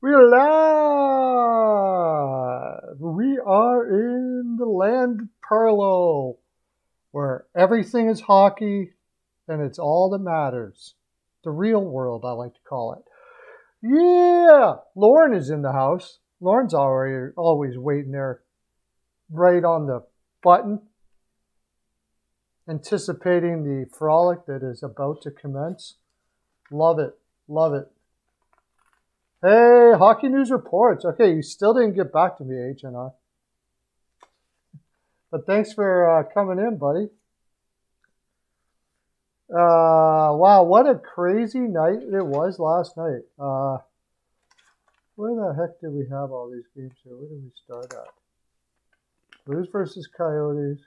We're live! We are in the land of Parlo, where everything is hockey and it's all that matters. The real world, I like to call it. Yeah! Lauren is in the house. Lauren's always waiting there, right on the button, anticipating the frolic that is about to commence. Love it. Love it. Hey, hockey news reports. Okay, you still didn't get back to me, HNR. But thanks for coming in, buddy. Wow, what a crazy night it was last night. Where the heck did we have all these games here? Where did we start at? Blues versus Coyotes.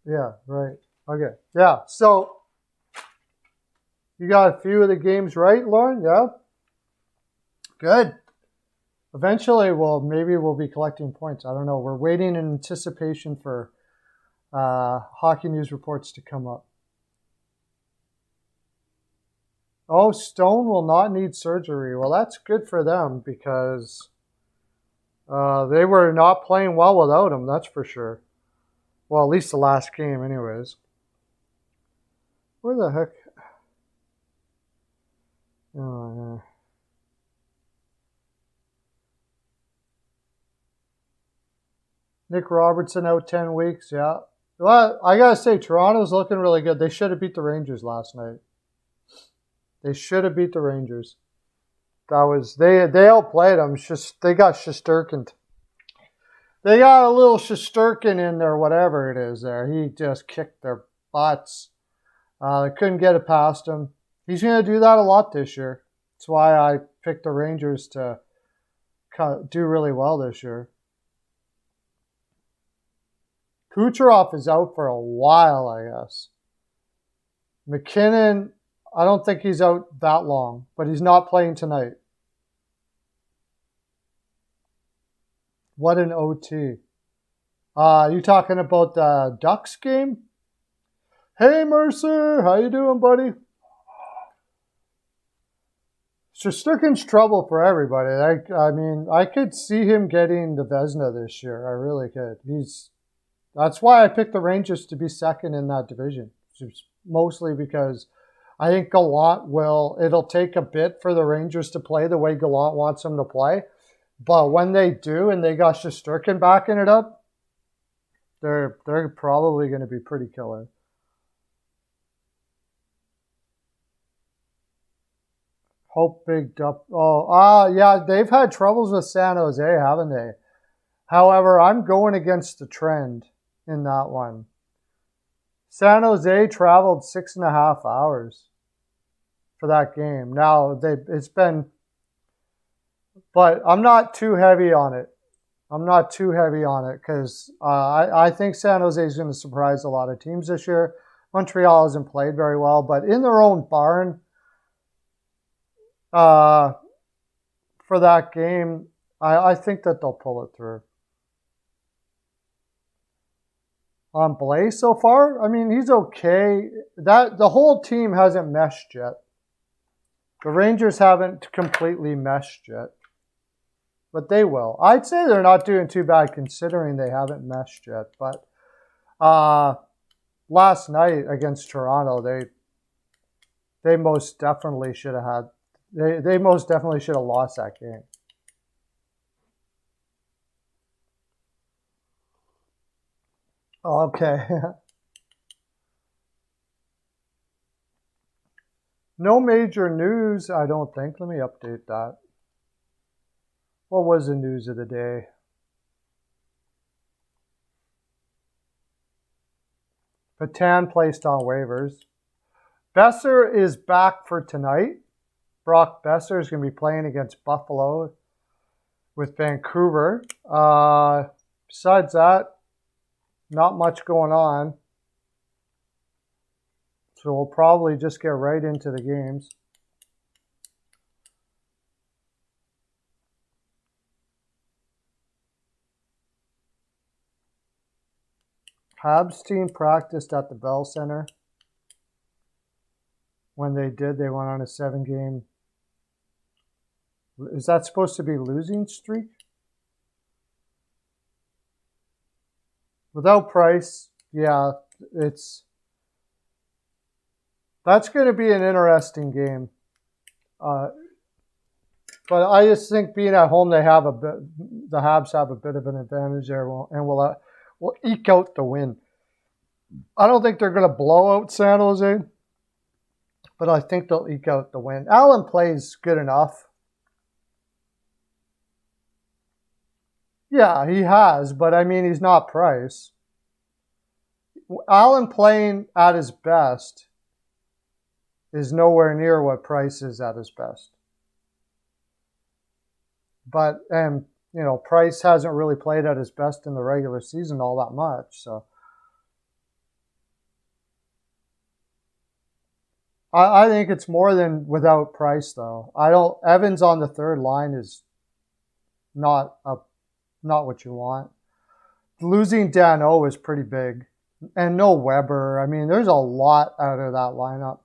Yeah, right. Okay. Yeah, so you got a few of the games right, Lauren? Yeah? Good. Eventually, maybe we'll be collecting points. I don't know. We're waiting in anticipation for hockey news reports to come up. Oh, Stone will not need surgery. Well, that's good for them because they were not playing well without him, that's for sure. Well, at least the last game anyways. Where the heck? Oh, yeah. Nick Robertson out 10 weeks, yeah. Well, I got to say, Toronto's looking really good. They should have beat the Rangers last night. They should have beat the Rangers. They outplayed them. They got Shesterkin. They got a little Shesterkin in there, whatever it is there. He just kicked their butts. They couldn't get it past him. He's going to do that a lot this year. That's why I picked the Rangers to do really well this year. Kucherov is out for a while, I guess. McKinnon, I don't think he's out that long, but he's not playing tonight. What an OT. You talking about the Ducks game? Hey, Mercer, how you doing, buddy? Shesterkin's trouble for everybody. I mean, I could see him getting the Vezina this year. I really could. That's why I picked the Rangers to be second in that division. Just mostly because I think it'll take a bit for the Rangers to play the way Gallant wants them to play. But when they do and they got Shesterkin backing it up, they're probably going to be pretty killer. Hope bigged up. Yeah, they've had troubles with San Jose, haven't they? However, I'm going against the trend in that one. San Jose traveled 6.5 hours for that game. Now, but I'm not too heavy on it. Because I think San Jose is going to surprise a lot of teams this year. Montreal hasn't played very well, but in their own barn for that game, I think that they'll pull it through. On Blaze so far, I mean, he's okay. The whole team hasn't meshed yet. The Rangers haven't completely meshed yet. But they will. I'd say they're not doing too bad considering they haven't meshed yet. But last night against Toronto, they most definitely should have they most definitely should have lost that game. Okay. No major news, I don't think. Let me update that. What was the news of the day? Patan placed on waivers. Besser is back for tonight. Brock Besser is going to be playing against Buffalo with Vancouver. Besides that, not much going on. So we'll probably just get right into the games. Habs team practiced at the Bell Center. when they did. They went on a 7-game. Is that supposed to be losing streak? Without Price, yeah, that's going to be an interesting game. But I just think being at home, the Habs have a bit of an advantage there, and we'll eke out the win. I don't think they're going to blow out San Jose, but I think they'll eke out the win. Allen plays good enough. Yeah, he has, but I mean, he's not Price. Allen playing at his best is nowhere near what Price is at his best. But, Price hasn't really played at his best in the regular season all that much. So I think it's more than without Price, though. Evans on the third line is not what you want. Losing Danault is pretty big. And no Weber. I mean, there's a lot out of that lineup.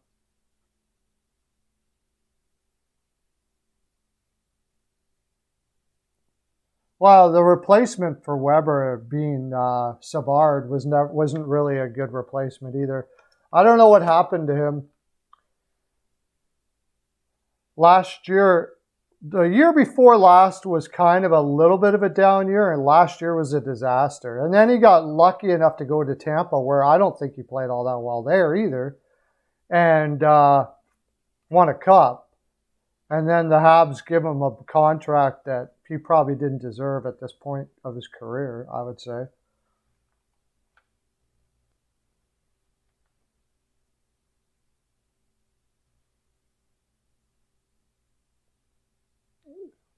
Well, the replacement for Weber being Savard wasn't really a good replacement either. I don't know what happened to him. Last year, the year before last was kind of a little bit of a down year, and last year was a disaster. And then he got lucky enough to go to Tampa, where I don't think he played all that well there either, and won a cup. And then the Habs give him a contract that he probably didn't deserve at this point of his career, I would say.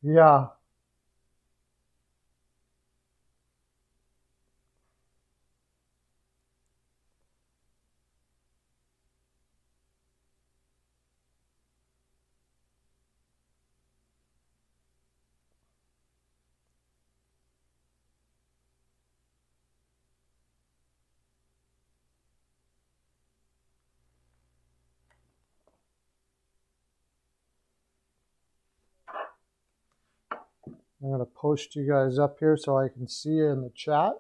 Yeah. I'm going to post you guys up here so I can see you in the chat.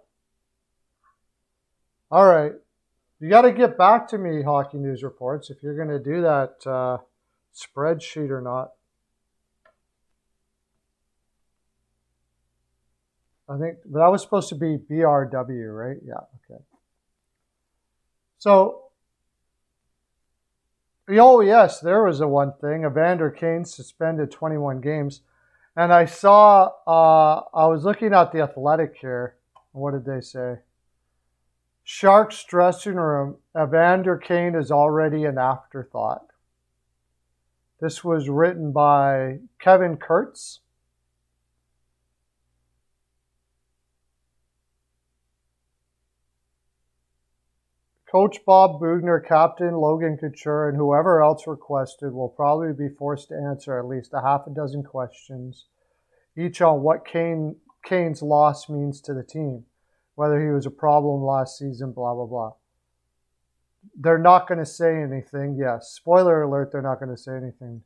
All right. You got to get back to me, Hockey News Reports, if you're going to do that spreadsheet or not. I think that was supposed to be BRW, right? Yeah, okay. So, oh yes, there was a one thing. Evander Kane suspended 21 games. And I saw, I was looking at the Athletic here. What did they say? Sharks dressing room, Evander Kane is already an afterthought. This was written by Kevin Kurtz. Coach Bob Boughner, Captain Logan Couture, and whoever else requested will probably be forced to answer at least a half a dozen questions, each on what Kane's loss means to the team, whether he was a problem last season, blah, blah, blah. They're not going to say anything. Yes, spoiler alert, they're not going to say anything.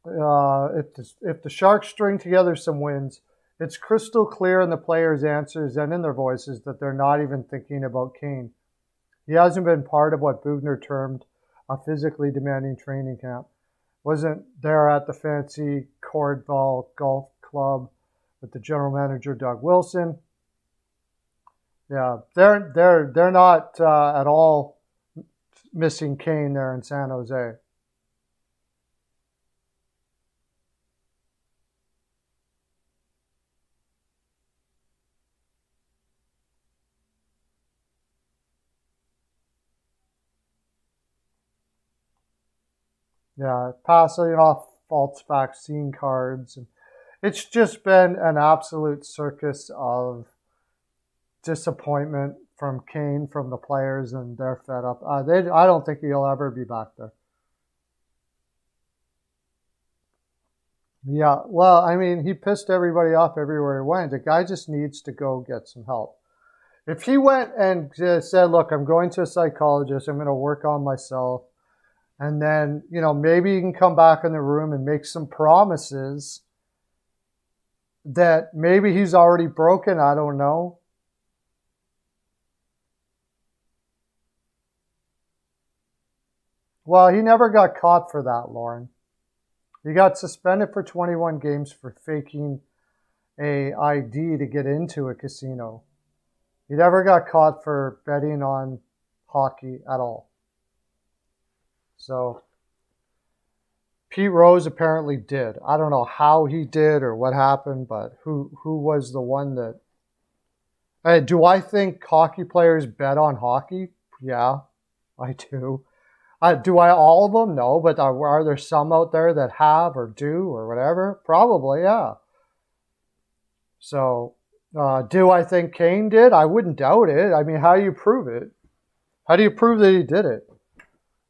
If the Sharks string together some wins, it's crystal clear in the players' answers and in their voices that they're not even thinking about Kane. He hasn't been part of what Boughner termed a physically demanding training camp. Wasn't there at the fancy Cordval Golf Club with the general manager Doug Wilson. Yeah, they're not at all missing Kane there in San Jose. Yeah, passing off false vaccine cards. And it's just been an absolute circus of disappointment from Kane, from the players, and they're fed up. I don't think he'll ever be back there. Yeah, well, I mean, he pissed everybody off everywhere he went. The guy just needs to go get some help. If he went and said, look, I'm going to a psychologist, I'm going to work on myself, and then, maybe he can come back in the room and make some promises that maybe he's already broken, I don't know. Well, he never got caught for that, Lauren. He got suspended for 21 games for faking a ID to get into a casino. He never got caught for betting on hockey at all. So Pete Rose apparently did. I don't know how he did or what happened, but who was the one that... do I think hockey players bet on hockey? Yeah, I do. Do I all of them? No, but are there some out there that have or do or whatever? Probably, yeah. So, do I think Kane did? I wouldn't doubt it. I mean, how do you prove it? How do you prove that he did it?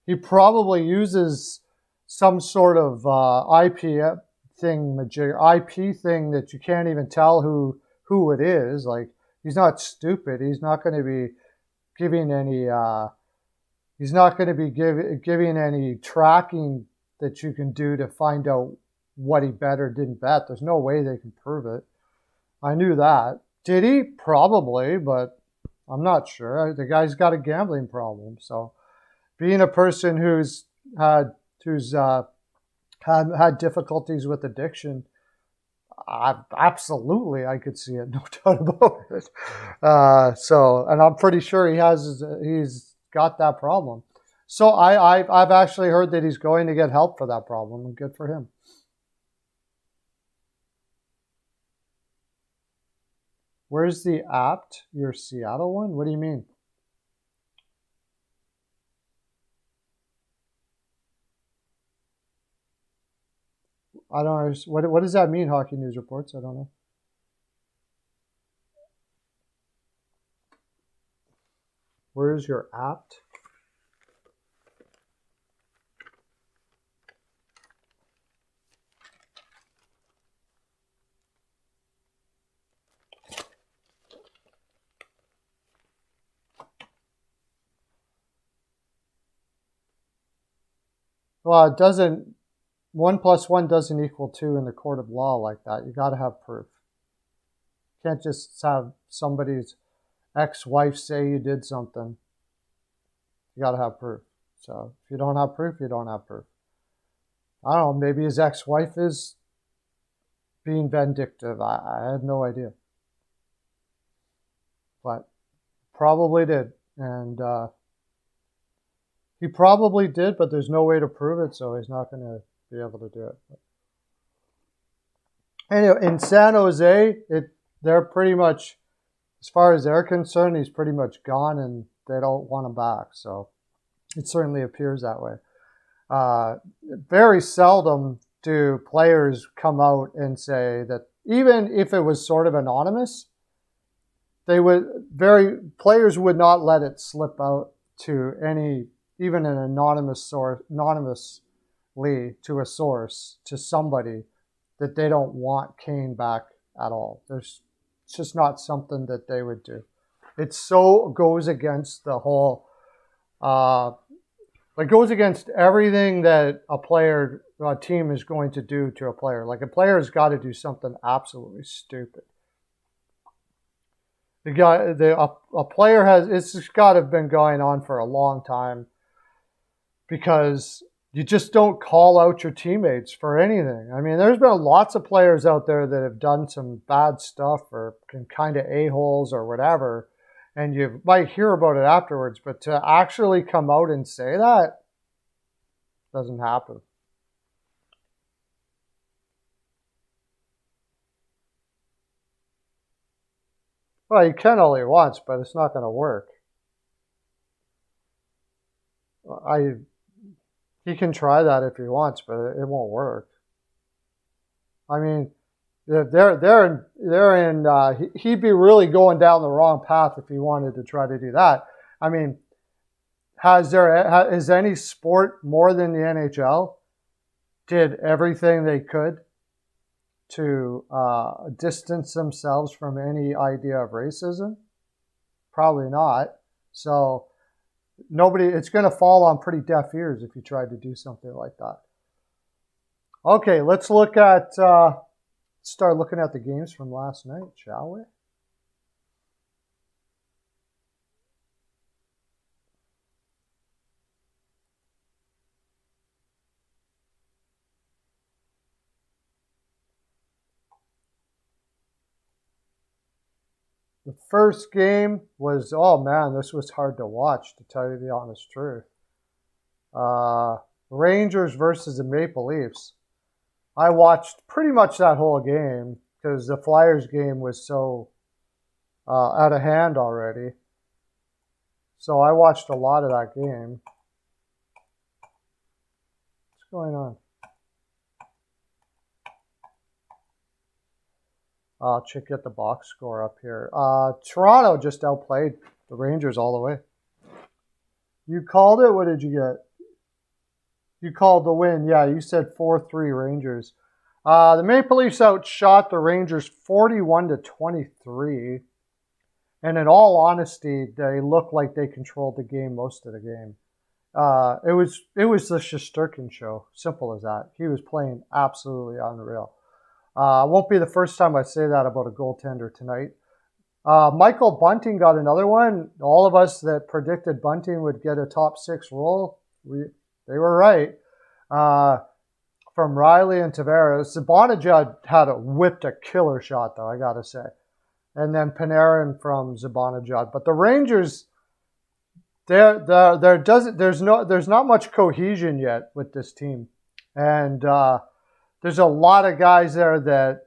He probably uses some sort of IP thing that you can't even tell who it is. Like, he's not stupid. He's not going to be giving any... He's not going to be giving any tracking that you can do to find out what he bet or didn't bet. There's no way they can prove it. I knew that. Did he? Probably, but I'm not sure. The guy's got a gambling problem. So being a person who's had difficulties with addiction, absolutely, I could see it. No doubt about it. And I'm pretty sure he's got that problem. So I've actually heard that he's going to get help for that problem, and good for him. Where's the apt? Your Seattle one? What do you mean? I don't know. What does that mean, Hockey News Reports? I don't know. Where's your apt? Well, it doesn't. 1 + 1 doesn't equal 2 in the court of law like that. You got to have proof. You can't just have somebody's ex-wife say you did something. You got to have proof. So if you don't have proof, you don't have proof. I don't know. Maybe his ex-wife is being vindictive. I have no idea. But probably did. And he probably did, but there's no way to prove it, so he's not going to be able to do it. Anyway, in San Jose, they're pretty much, as far as they're concerned, he's pretty much gone, and they don't want him back. So it certainly appears that way. Very seldom do players come out and say that, even if it was sort of anonymous, players would not let it slip out to even an anonymous source, anonymously to a source, to somebody, that they don't want Kane back at all. It's just not something that they would do. It so goes against the whole, it goes against everything that a team is going to do to a player. Like, a player has got to do something absolutely stupid. A player it's got to have been going on for a long time, because you just don't call out your teammates for anything. I mean, there's been lots of players out there that have done some bad stuff or kind of a-holes or whatever, and you might hear about it afterwards, but to actually come out and say that doesn't happen. Well, you can only once, but it's not going to work. He can try that if he wants, but it won't work. I mean, he'd be really going down the wrong path if he wanted to try to do that. I mean, is any sport more than the NHL did everything they could to distance themselves from any idea of racism? Probably not. So it's going to fall on pretty deaf ears if you tried to do something like that. Okay, let's start looking at the games from last night, shall we? The first game was, oh man, this was hard to watch, to tell you the honest truth. Rangers versus the Maple Leafs. I watched pretty much that whole game because the Flyers game was so out of hand already. So I watched a lot of that game. What's going on? I'll get the box score up here. Toronto just outplayed the Rangers all the way. You called it? What did you get? You called the win. Yeah, you said 4-3 Rangers. The Maple Leafs outshot the Rangers 41-23. And in all honesty, they looked like they controlled the game most of the game. It was the Shesterkin show. Simple as that. He was playing absolutely unreal. Won't be the first time I say that about a goaltender tonight. Michael Bunting got another one. All of us that predicted Bunting would get a top 6 role, they were right. From Riley and Tavares. Zibanejad whipped a killer shot, though, I got to say. And then Panarin from Zibanejad. But the Rangers, there's not much cohesion yet with this team. And there's a lot of guys there that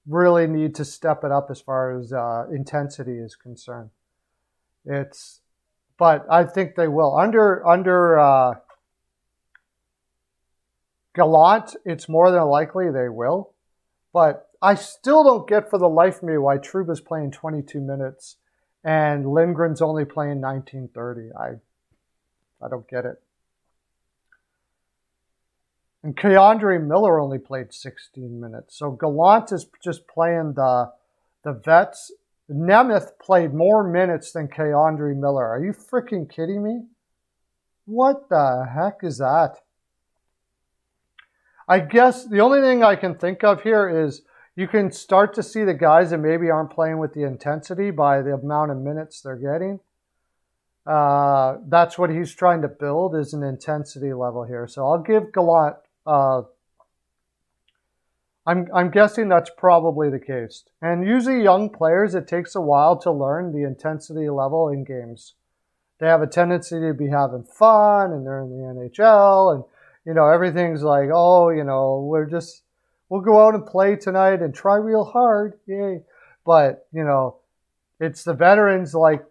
really need to step it up as far as intensity is concerned. But I think they will. Under Gallant, it's more than likely they will. But I still don't get for the life of me why Trouba's playing 22 minutes and Lindgren's only playing 19:30. I don't get it. And Keandre Miller only played 16 minutes. So Gallant is just playing the vets. Nemeth played more minutes than Keandre Miller. Are you freaking kidding me? What the heck is that? I guess the only thing I can think of here is you can start to see the guys that maybe aren't playing with the intensity by the amount of minutes they're getting. That's what he's trying to build, is an intensity level here. So I'll give Gallant. I'm guessing that's probably the case. And usually young players, it takes a while to learn the intensity level in games. They have a tendency to be having fun, and they're in the NHL, and everything's like, oh, we'll go out and play tonight and try real hard, yay. But it's the veterans like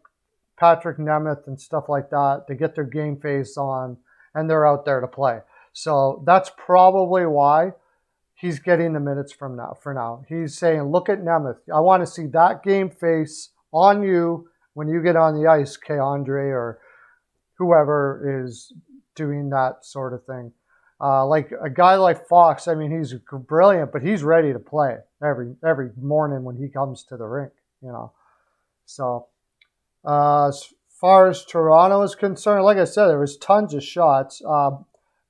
Patrick Nemeth and stuff like that. They get their game face on, and they're out there to play. So that's probably why he's getting the minutes for now. He's saying, look at Nemeth. I want to see that game face on you when you get on the ice, Keandre, or whoever is doing that sort of thing. Like a guy like Fox, I mean, he's brilliant, but he's ready to play every morning when he comes to the rink, So as far as Toronto is concerned, like I said, there was tons of shots.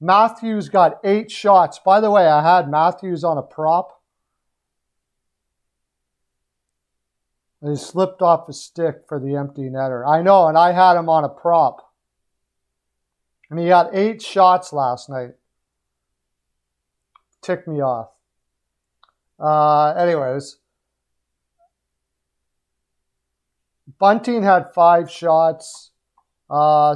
Matthews got 8 shots. By the way, I had Matthews on a prop. He slipped off his stick for the empty netter. I know, and I had him on a prop. And he got 8 shots last night. Ticked me off. Anyways. Bunting had 5 shots.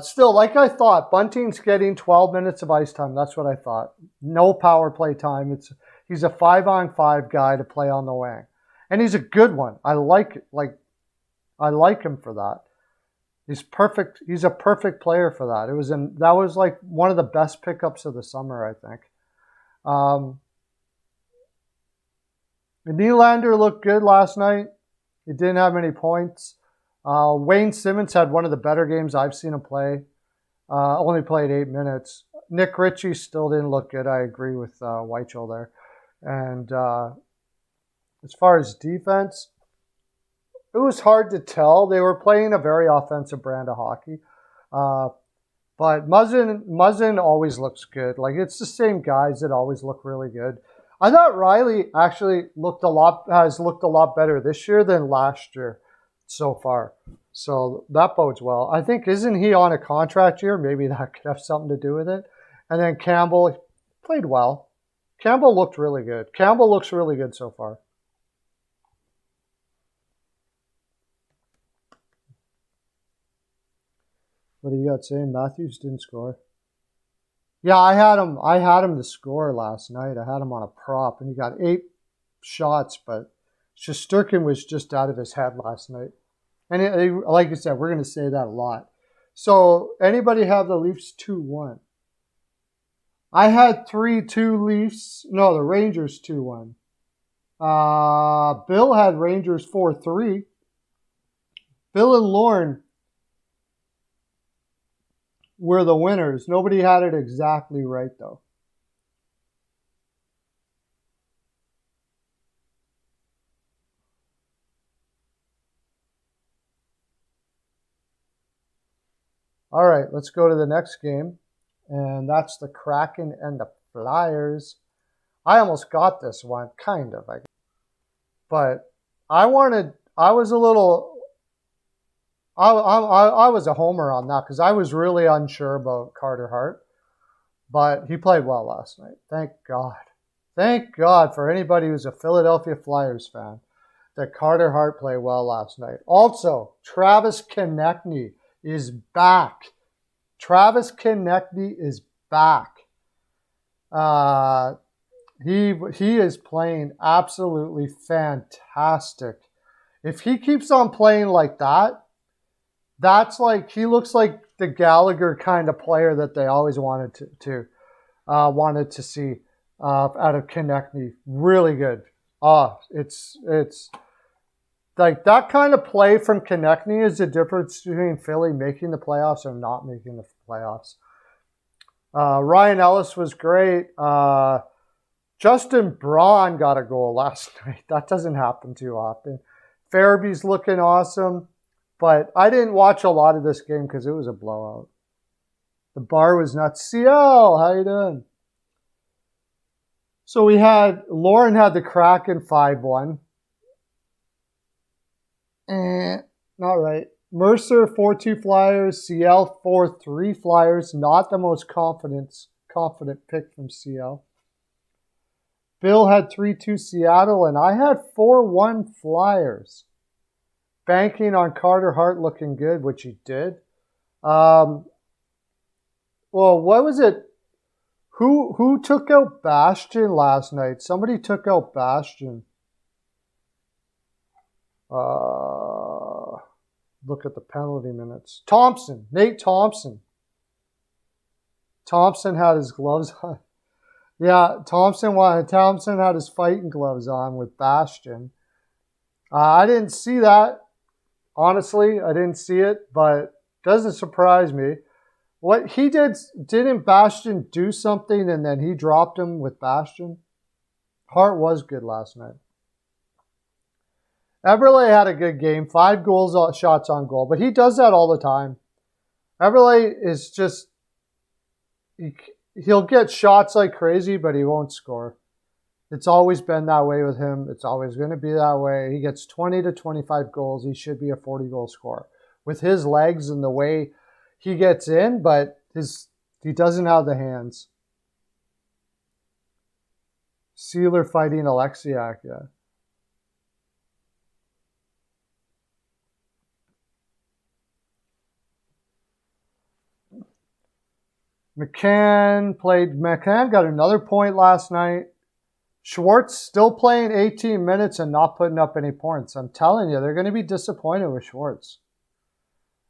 Still, like I thought, Bunting's getting 12 minutes of ice time. That's what I thought. No power play time. He's a 5-on-5 guy to play on the wing. And he's a good one. I like him for that. He's perfect. He's a perfect player for that. That was like one of the best pickups of the summer, I think. Nylander looked good last night. He didn't have any points. Wayne Simmons had one of the better games I've seen him play. Only played 8 minutes. Nick Ritchie still didn't look good. I agree with Weichel there. And as far as defense, it was hard to tell. They were playing a very offensive brand of hockey. But Muzzin always looks good. Like, it's the same guys that always look really good. I thought Riley actually has looked a lot better this year than last year so far. So that bodes well. I think, isn't he on a contract year? Maybe that could have something to do with it. And then Campbell played well. Campbell looked really good. Campbell looks really good so far. What do you got saying? Matthews didn't score. Yeah, I had him to score last night. I had him on a prop, and he got 8 shots, but Shesterkin was just out of his head last night. And like I said, we're going to say that a lot. So, anybody have the Leafs 2-1? I had 3-2 Leafs. No, the Rangers 2-1. Bill had Rangers 4-3. Bill and Lauren were the winners. Nobody had it exactly right, though. All right, let's go to the next game, and that's the Kraken and the Flyers. I almost got this one, kind of, but I was a homer on that because I was really unsure about Carter Hart, but he played well last night. Thank God. Thank God for anybody who's a Philadelphia Flyers fan that Carter Hart played well last night. Also, Travis Konechny is back. Travis Konechny is back. He is playing absolutely fantastic. If he keeps on playing like that, that's like, he looks like the Gallagher kind of player that they always wanted to see out of Konechny. Really good. It's like that kind of play from Konechny is the difference between Philly making the playoffs and not making the playoffs. Ryan Ellis was great. Justin Braun got a goal last night. That doesn't happen too often. Farabee's looking awesome. But I didn't watch a lot of this game because it was a blowout. The bar was nuts. CL, how you doing? So Lauren had the Kraken 5-1. Not right. Mercer 4-2 Flyers. CL 4-3 Flyers. Not the most confident pick from CL. Bill had 3-2 Seattle, and I had 4-1 Flyers. Banking on Carter Hart looking good, which he did. Well, what was it? Who took out Bastion last night? Somebody took out Bastion. Look at the penalty minutes. Thompson. Nate Thompson. Thompson had his gloves on. Yeah, Thompson had his fighting gloves on with Bastion. I didn't see that. Honestly, I didn't see it, but it doesn't surprise me. What he did, didn't Bastion do something and then he dropped him with Bastion? Hart was good last night. Eberle had a good game, 5 shots on goal, but he does that all the time. Eberle is just, he'll get shots like crazy, but he won't score. It's always been that way with him. It's always going to be that way. He gets 20 to 25 goals. He should be a 40-goal scorer with his legs and the way he gets in, but he doesn't have the hands. Sealer fighting Alexiak, yeah. McCann got another point last night. Schwartz still playing 18 minutes and not putting up any points. I'm telling you, they're going to be disappointed with Schwartz.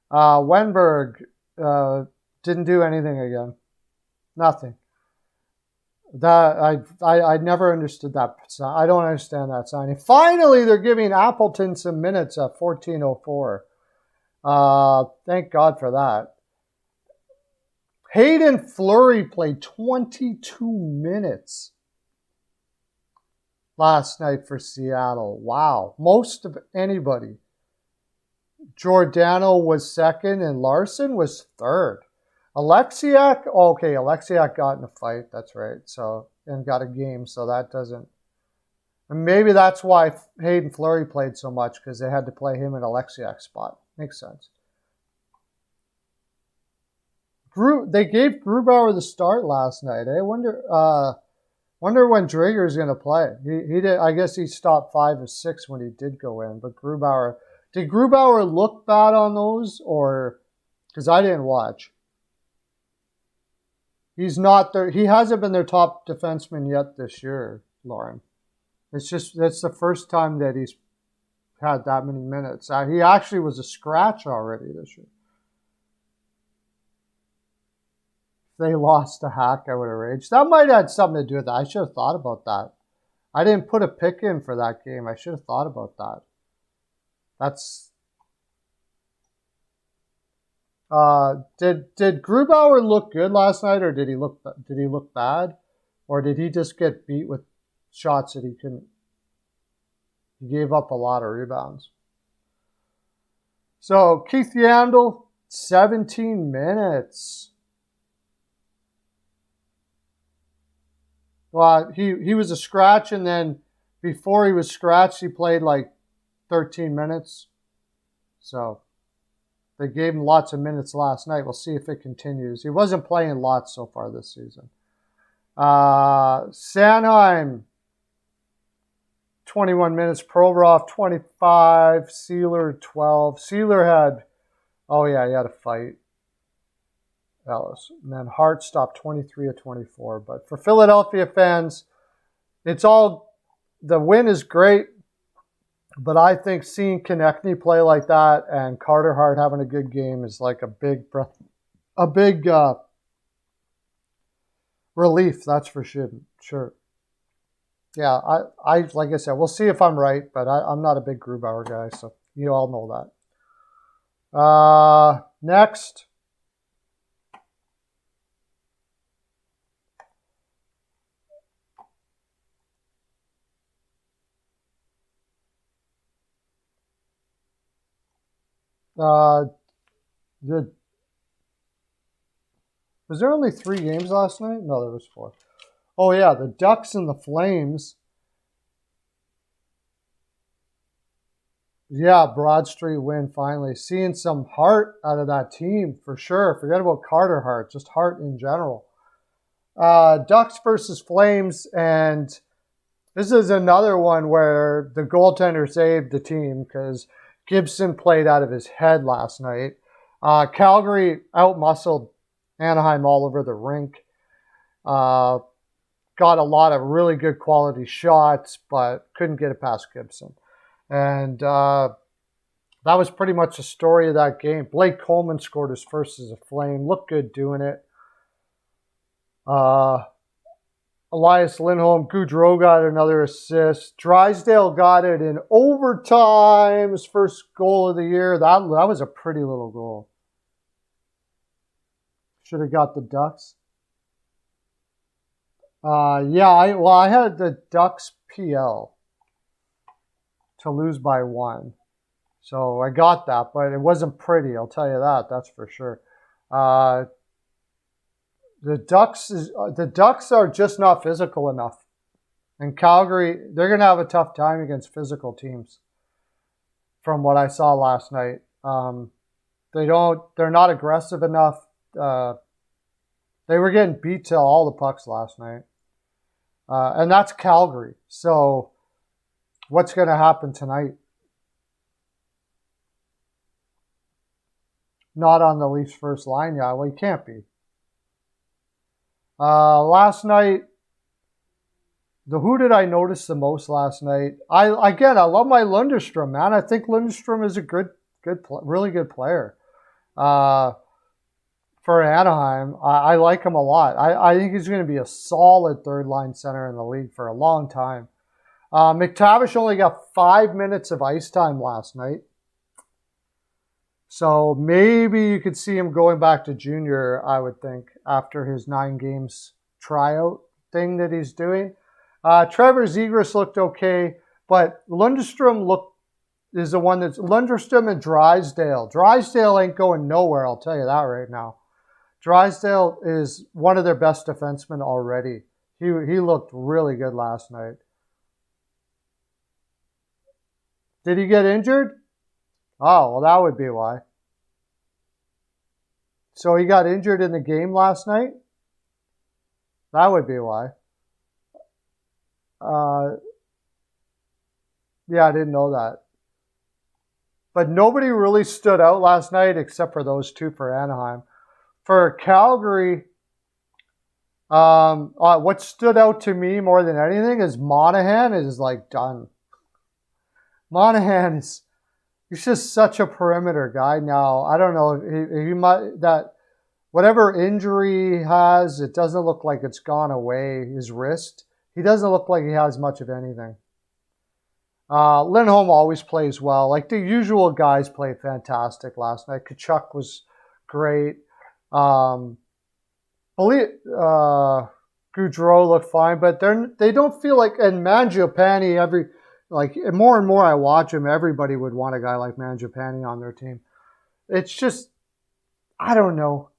Wenberg didn't do anything again. Nothing. I never understood that. I don't understand that signing. Finally, they're giving Appleton some minutes at 14:04. Thank God for that. Hayden Fleury played 22 minutes last night for Seattle. Wow. Most of anybody. Giordano was second and Larson was third. Alexiak, okay, Alexiak got in a fight, that's right. So, and got a game, so that doesn't. And maybe that's why Hayden Fleury played so much, because they had to play him in Alexiak's spot. Makes sense. They gave Grubauer the start last night. I wonder when Drager's going to play. He did. I guess he stopped 5 of 6 when he did go in. But did Grubauer look bad on those, or because I didn't watch? He's not there. He hasn't been their top defenseman yet this year, Lauren. It's the first time that he's had that many minutes. He actually was a scratch already this year. If they lost to Hack, I would have raged. That might have had something to do with that. I should have thought about that. I didn't put a pick in for that game. I should have thought about that. Did Grubauer look good last night, or did he look bad, or did he just get beat with shots that he couldn't? He gave up a lot of rebounds. So Keith Yandel, 17 minutes. Well, he was a scratch, and then before he was scratched, he played like 13 minutes. So they gave him lots of minutes last night. We'll see if it continues. He wasn't playing lots so far this season. Sanheim, 21 minutes. Provorov, 25. Sealer, 12. Sealer had, he had a fight. Ellis. And then Hart stopped 23 of 24. But for Philadelphia fans, the win is great. But I think seeing Konechny play like that and Carter Hart having a good game is like a big relief. That's for sure. Yeah, I like I said, we'll see if I'm right, but I'm not a big Grubauer guy, so you all know that. Next. Was there only 3 games last night? No, there was 4. Oh yeah, the Ducks and the Flames. Yeah, Broad Street win finally. Seeing some heart out of that team for sure. Forget about Carter Hart, just Hart in general. Ducks versus Flames, and this is another one where the goaltender saved the team because Gibson played out of his head last night. Calgary outmuscled Anaheim all over the rink. Got a lot of really good quality shots, but couldn't get it past Gibson. And that was pretty much the story of that game. Blake Coleman scored his first as a Flame. Looked good doing it. Elias Lindholm, Goudreau got another assist. Drysdale got it in overtime. His first goal of the year. That was a pretty little goal. Should have got the Ducks. I had the Ducks PL to lose by 1. So I got that, but it wasn't pretty. I'll tell you that. That's for sure. The Ducks are just not physical enough. And Calgary, they're going to have a tough time against physical teams. From what I saw last night, they're not aggressive enough. They were getting beat to all the pucks last night. And that's Calgary. So what's going to happen tonight? Not on the Leafs first line, yeah. Well, he can't be. Last night, who did I notice the most last night? I love my Lundestrom, man. I think Lundestrom is a really good player. For Anaheim, I like him a lot. I think he's going to be a solid third-line center in the league for a long time. McTavish only got 5 minutes of ice time last night. So maybe you could see him going back to junior, I would think, after his 9 games tryout thing that he's doing. Trevor Zegras looked okay, but Lundestrom is the one that's Lundstrom and Drysdale. Drysdale ain't going nowhere, I'll tell you that right now. Drysdale is one of their best defensemen already. He looked really good last night. Did he get injured? Oh, well, that would be why. So he got injured in the game last night? That would be why. Yeah, I didn't know that. But nobody really stood out last night except for those two for Anaheim. For Calgary, what stood out to me more than anything is Monahan is like done. Monahan he's just such a perimeter guy now. I don't know if he might that whatever injury he has, it doesn't look like it's gone away. His wrist, he doesn't look like he has much of anything. Lindholm always plays well. Like the usual guys played fantastic last night. Kachuk was great. Gaudreau looked fine, but they don't feel like, and Mangiapane, more and more I watch him, everybody would want a guy like Mangiapane on their team. It's just, I don't know.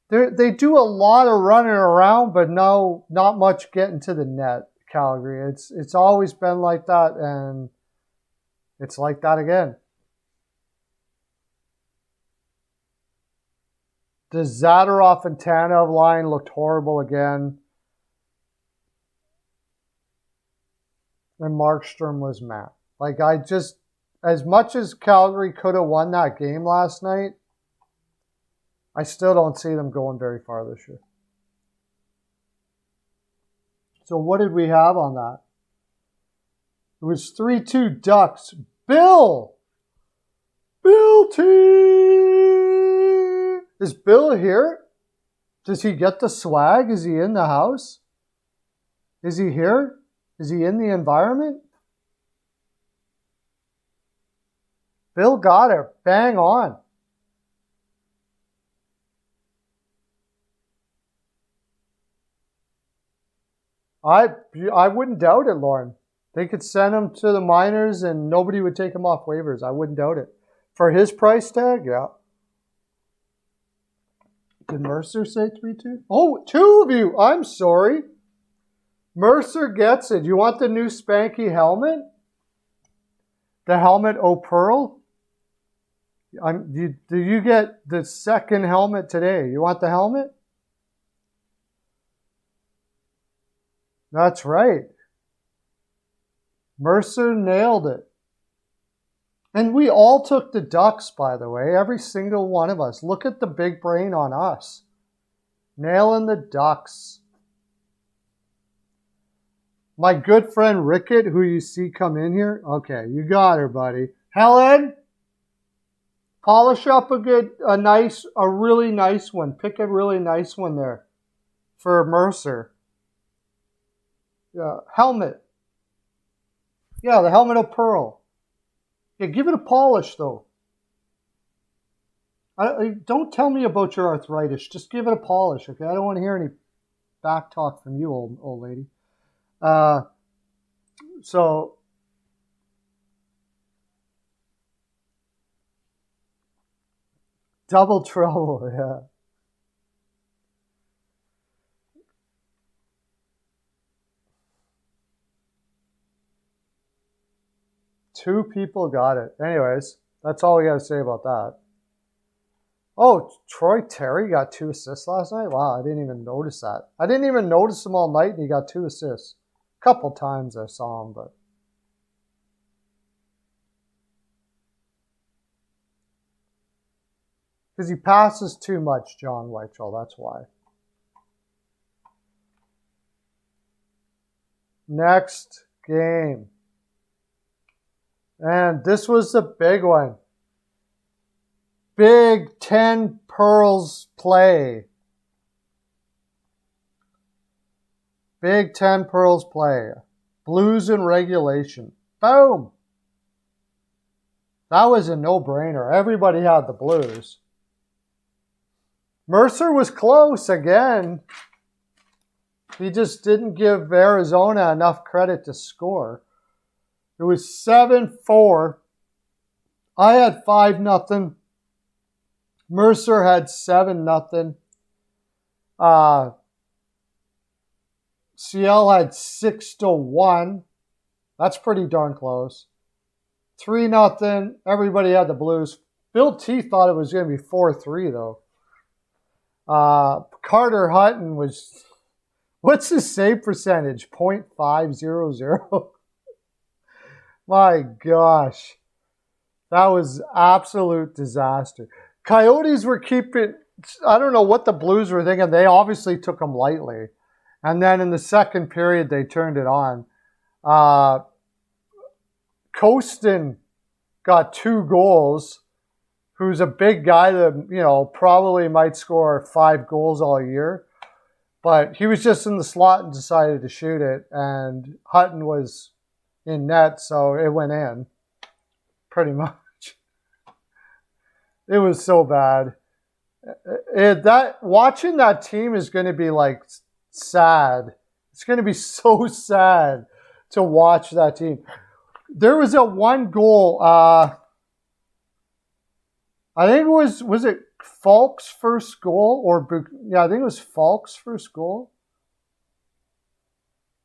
They do a lot of running around, but no, not much getting to the net, Calgary. It's always been like that, and it's like that again. The Zadorov and Tanev line looked horrible again. And Markstrom was mad. Like, as much as Calgary could have won that game last night, I still don't see them going very far this year. So what did we have on that? It was 3-2 Ducks. Bill T. Is Bill here? Does he get the swag? Is he in the house? Is he here? Is he in the environment? Bill got it. Bang on. I wouldn't doubt it, Lauren. They could send him to the minors and nobody would take him off waivers. I wouldn't doubt it. For his price tag, yeah. Did Mercer say 3-2? Oh, two of you. I'm sorry. Mercer gets it. You want the new Spanky helmet? The helmet O'Pearl? Do you get the second helmet today? You want the helmet? That's right. Mercer nailed it. And we all took the Ducks, by the way. Every single one of us. Look at the big brain on us. Nailing the Ducks. My good friend Rickett, who you see come in here. Okay, you got her, buddy. Helen, polish up a really nice one. Pick a really nice one there for Mercer. Yeah, helmet. Yeah, the helmet of pearl. Yeah, give it a polish, though. Don't tell me about your arthritis. Just give it a polish, okay? I don't want to hear any back talk from you, old lady. So double trouble, yeah. Two people got it. Anyways, that's all we got to say about that. Oh, Troy Terry got 2 assists last night? Wow, I didn't even notice that. I didn't even notice him all night, and he got 2 assists. A couple times I saw him, but... Because he passes too much, John Weichel, that's why. Next game. And this was the big one. Big 10 Pearls play. Big 10 Pearls play. Blues in regulation. Boom. That was a no-brainer. Everybody had the Blues. Mercer was close again. He just didn't give Arizona enough credit to score. It was 7-4. I had 5-0. Mercer had 7-0. CL had 6-1. That's pretty darn close. 3-0. Everybody had the Blues. Bill T thought it was going to be 4-3 though. Carter Hutton was, what's his save percentage? .500. My gosh. That was absolute disaster. Coyotes were keeping, I don't know what the Blues were thinking. They obviously took them lightly. And then in the second period, they turned it on. Kostin got 2 goals, who's a big guy that, probably might score 5 goals all year. But he was just in the slot and decided to shoot it. And Hutton was in net, so it went in. Pretty much. It was so bad. Watching that team is going to be like sad. It's going to be so sad to watch that team. There was a 1 goal. I think it was it Falk's first goal I think it was Falk's first goal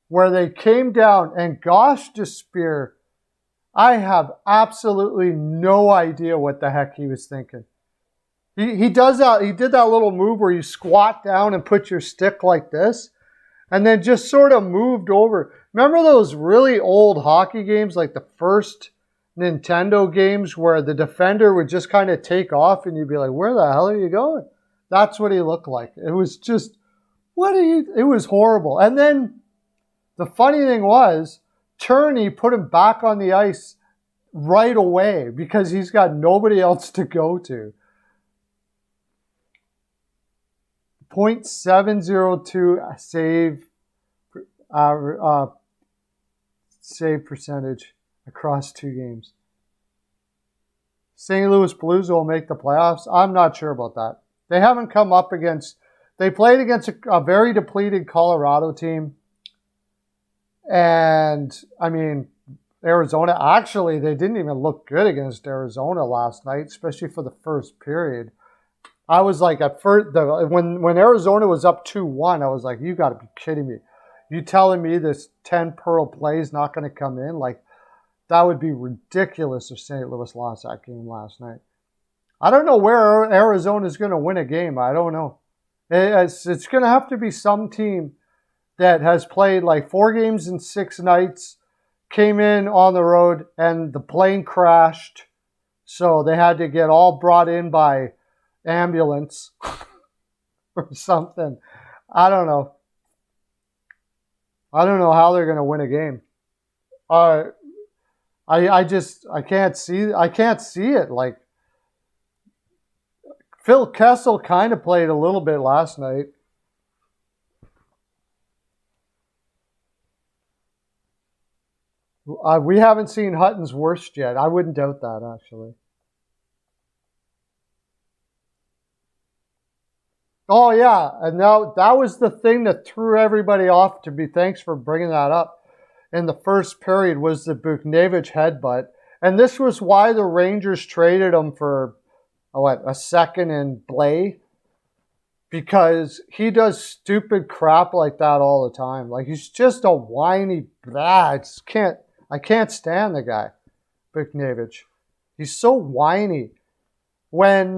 where they came down and gosh, Despear, I have absolutely no idea what the heck he was thinking. He does that. He did that little move where you squat down and put your stick like this, and then just sort of moved over. Remember those really old hockey games, like the first Nintendo games, where the defender would just kind of take off, and you'd be like, "Where the hell are you going?" That's what he looked like. It was just, it was horrible. And then the funny thing was, Turney put him back on the ice right away because he's got nobody else to go to. .702 save percentage across 2 games. St. Louis Blues will make the playoffs. I'm not sure about that. They haven't come up against. They played against a very depleted Colorado team. And, I mean, Arizona, actually, they didn't even look good against Arizona last night, especially for the first period. I was like, at first, when Arizona was up 2-1, I was like, you got to be kidding me. You telling me this 10 Pearl play is not going to come in? Like, that would be ridiculous if St. Louis lost that game last night. I don't know where Arizona is going to win a game. I don't know. It's going to have to be some team that has played like 4 games in 6 nights, came in on the road, and the plane crashed. So they had to get all brought in by ambulance or something. I don't know. I don't know how they're going to win a game. I can't see it. Like, Phil Kessel kind of played a little bit last night. We haven't seen Hutton's worst yet. I wouldn't doubt that, actually. Oh, yeah. And now that was the thing that threw everybody off, thanks for bringing that up. In the first period was the Buchnevich headbutt. And this was why the Rangers traded him for, a second in Blais. Because he does stupid crap like that all the time. Like, he's just a whiny, I can't stand the guy, Buchnevich. He's so whiny. When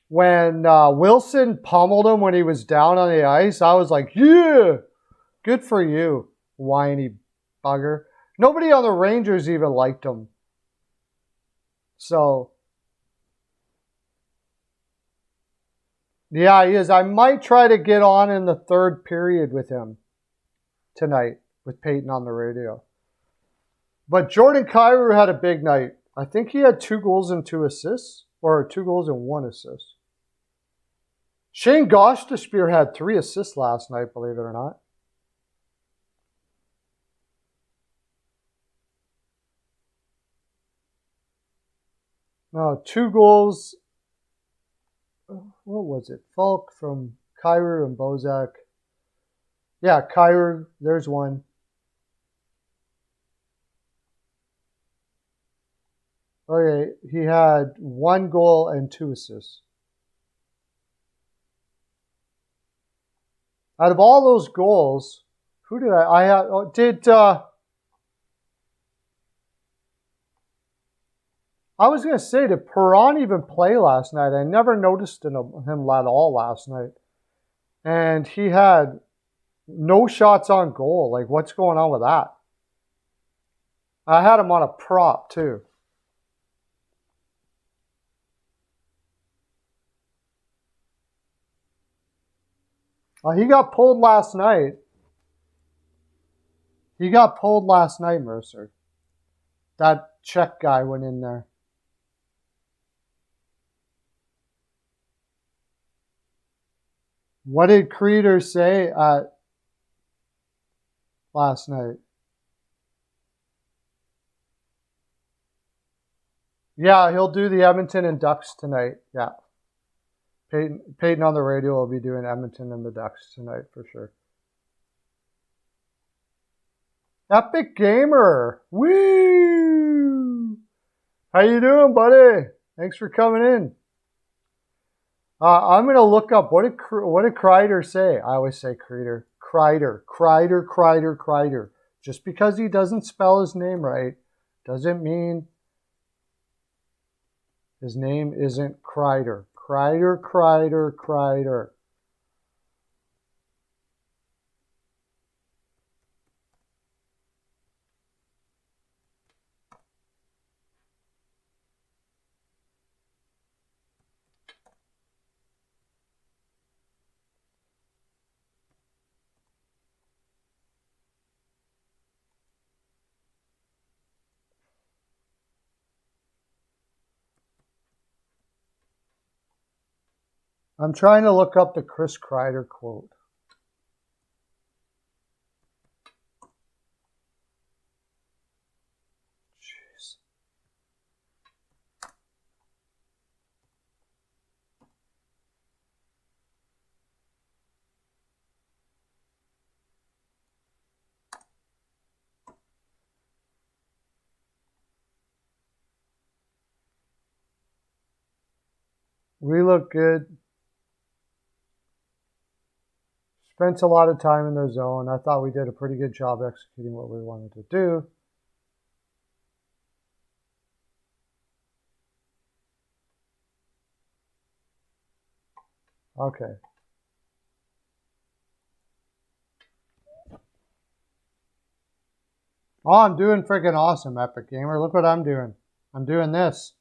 Wilson pummeled him when he was down on the ice, I was like, yeah, good for you, whiny bugger. Nobody on the Rangers even liked him. So, yeah, he is. I might try to get on in the third period with him tonight with Peyton on the radio. But Jordan Kyrou had a big night. I think he had 2 goals and 2 assists, or 2 goals and 1 assist. Shane Gostisbehere had 3 assists last night, believe it or not. No, 2 goals. What was it? Falk from Kyrou and Bozak. Yeah, Kyrou, there's 1. Okay, he had 1 goal and 2 assists. Out of all those goals, who did I had? Oh, I was gonna say, did Perron even play last night? I never noticed him at all last night, and he had no shots on goal. Like, what's going on with that? I had him on a prop too. He got pulled last night. He got pulled last night, Mercer. That Czech guy went in there. What did Creeder say last night? Yeah, he'll do the Edmonton and Ducks tonight. Yeah. Peyton on the radio will be doing Edmonton and the Ducks tonight for sure. Epic Gamer. Woo! How you doing, buddy? Thanks for coming in. I'm going to look up, what did Kreider say? I always say Kreider. Kreider. Just because he doesn't spell his name right doesn't mean his name isn't Kreider. Kreider. I'm trying to look up the Chris Kreider quote. Jeez. We look good. Spent a lot of time in their zone. I thought we did a pretty good job executing what we wanted to do. Okay. Oh, I'm doing freaking awesome, Epic Gamer. Look what I'm doing. I'm doing this.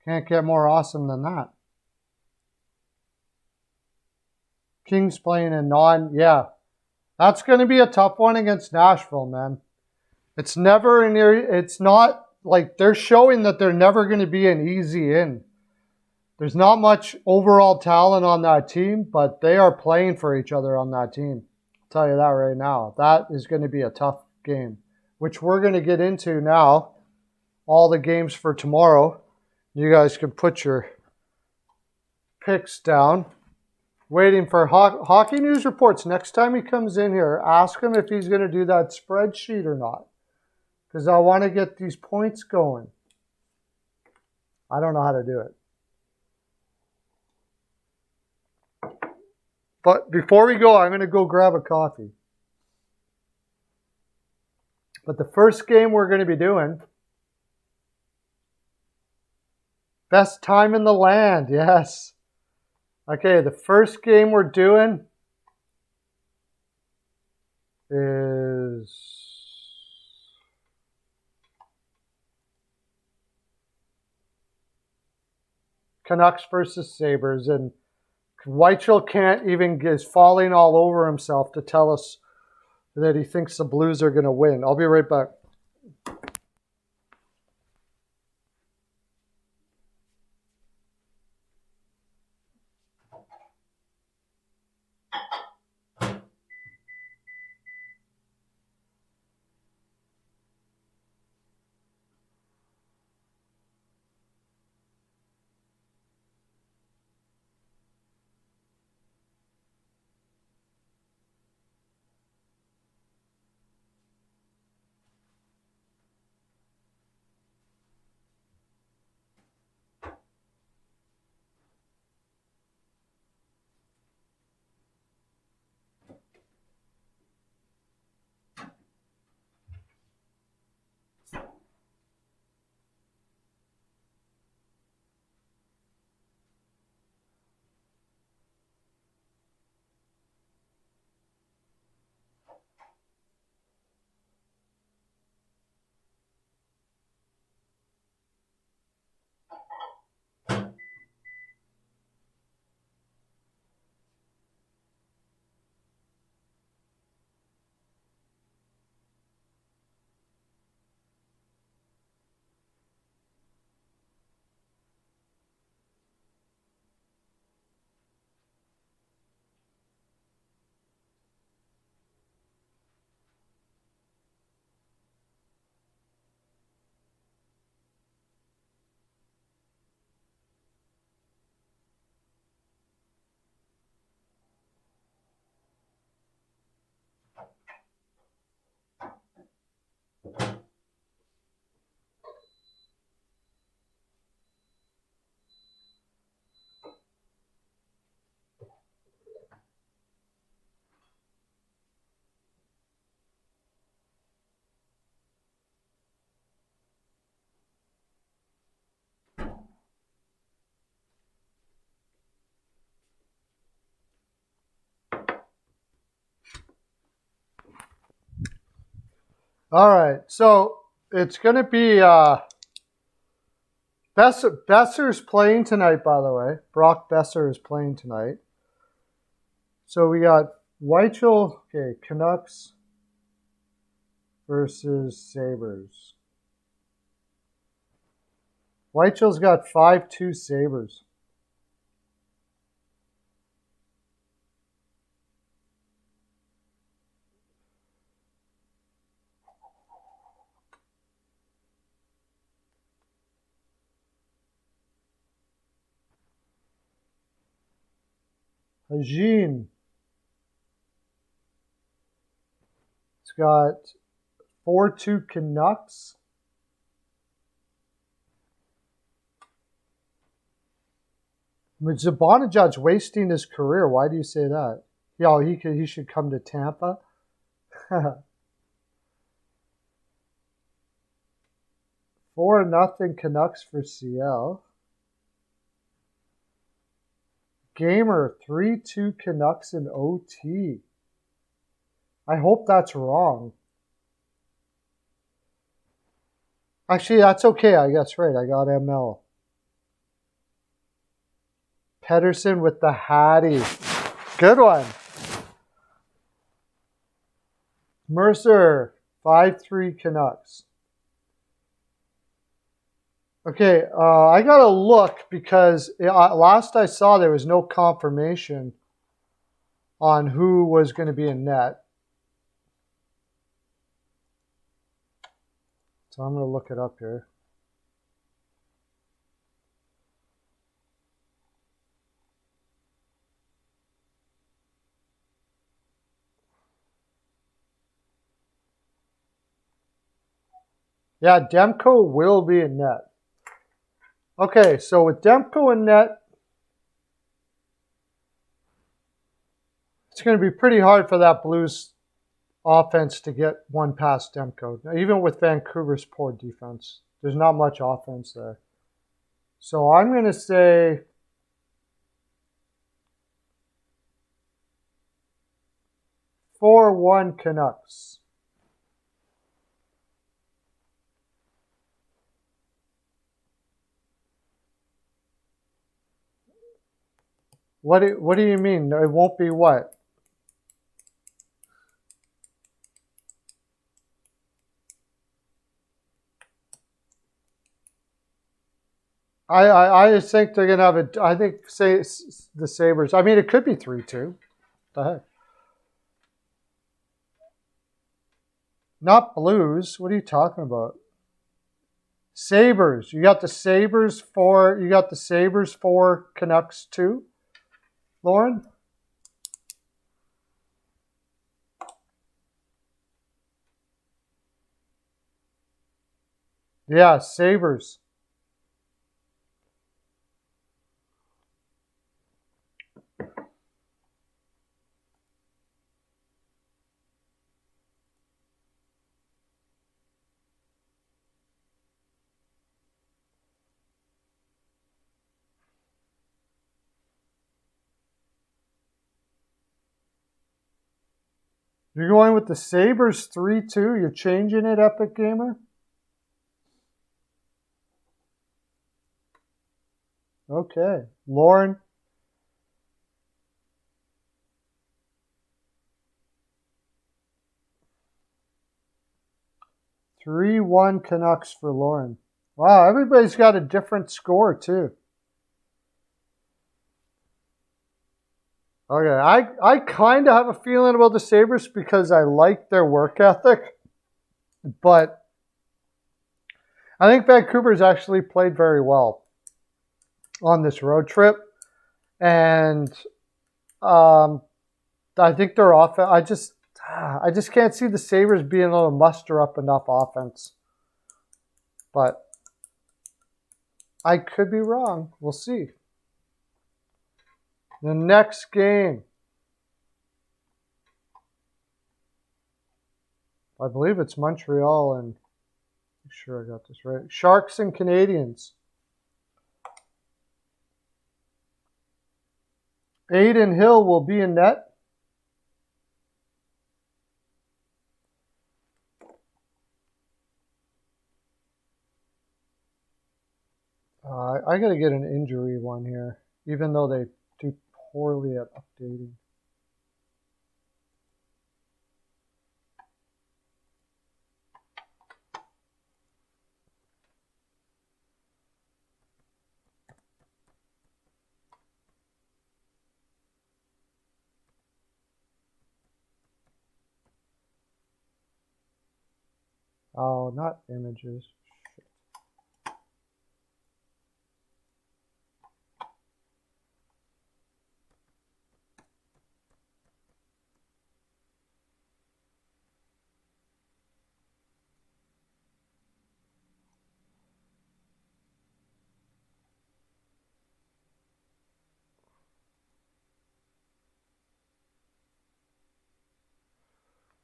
Can't get more awesome than that. Kings playing in yeah. That's going to be a tough one against Nashville, man. It's never an it's not like they're showing that they're never going to be an easy in. There's not much overall talent on that team, but they are playing for each other on that team. I'll tell you that right now. That is going to be a tough game, which we're going to get into now. All the games for tomorrow. You guys can put your picks down. Waiting for Hockey News Reports. Next time he comes in here, ask him if he's going to do that spreadsheet or not. Because I want to get these points going. I don't know how to do it. But before we go, I'm going to go grab a coffee. But the first game we're going to be doing, best time in the land, yes. Okay, the first game we're doing is Canucks versus Sabres, and Weichel is falling all over himself to tell us that he thinks the Blues are going to win. I'll be right back. All right, so it's going to be Besser's playing tonight, by the way. Brock Besser is playing tonight. So we got Weichel, okay, Canucks versus Sabres. Weichel's got 5-2 Sabres. Hajin. It's got 4-2 Canucks. Zibanejad's wasting his career. Why do you say that? Yeah, he should come to Tampa. 4-0 Canucks for CL. Gamer 3-2 Canucks in OT. I hope that's wrong. Actually, that's okay. I guess right. I got ML. Pedersen with the Hattie. Good one. Mercer 5-3 Canucks. Okay, I got to look because last I saw there was no confirmation on who was going to be in net. So I'm going to look it up here. Yeah, Demko will be in net. Okay, so with Demko in net, it's going to be pretty hard for that Blues offense to get one past Demko. Even with Vancouver's poor defense, there's not much offense there. So I'm going to say 4-1 Canucks. What do you mean? It won't be what? I just think they're gonna have I think say the Sabres. I mean, it could be 3-2. The heck? Not Blues. What are you talking about? Sabres. You got the Sabres 4. You got the Sabres 4. Canucks 2. Lauren? Yeah, Sabres. You're going with the Sabres 3-2. You're changing it, Epic Gamer? Okay. Lauren? (3-1) Canucks for Lauren. Wow, everybody's got a different score too. Okay, I kind of have a feeling about the Sabres because I like their work ethic, but I think Vancouver's actually played very well on this road trip, and I think their offense. I just can't see the Sabres being able to muster up enough offense. But I could be wrong. We'll see. The next game. I believe it's Montreal and make sure I got this right. Sharks and Canadiens. Aiden Hill will be in net. I got to get an injury one here, even though they do poorly at updating. Oh, not images.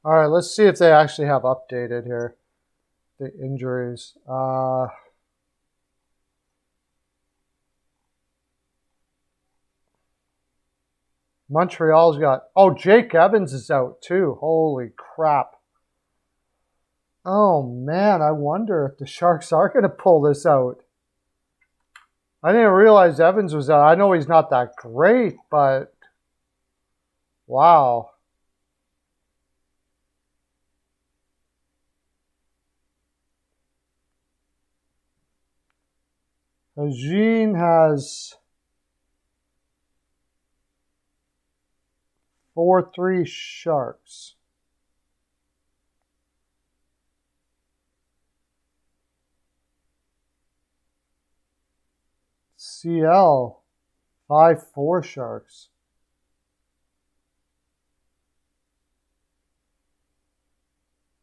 All right, let's see if they actually have updated here. The injuries. Montreal's got... Oh, Jake Evans is out too. Holy crap. Oh, man, I wonder if the Sharks are going to pull this out. I didn't realize Evans was out. I know he's not that great, but... Wow. Eugene has 4-3 Sharks. CL 5-4 Sharks.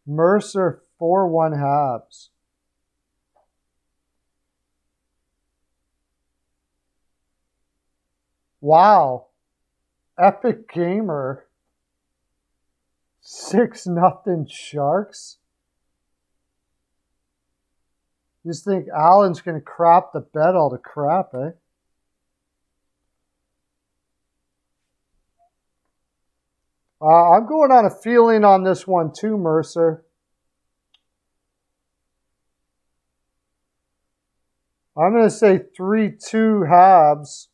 Mercer 4-1 Habs. Wow. Epic Gamer. 6-0 Sharks. You just think Allen's going to crap the bed all to crap, eh? I'm going on a feeling on this one too, Mercer. I'm going to say 3-2 Habs.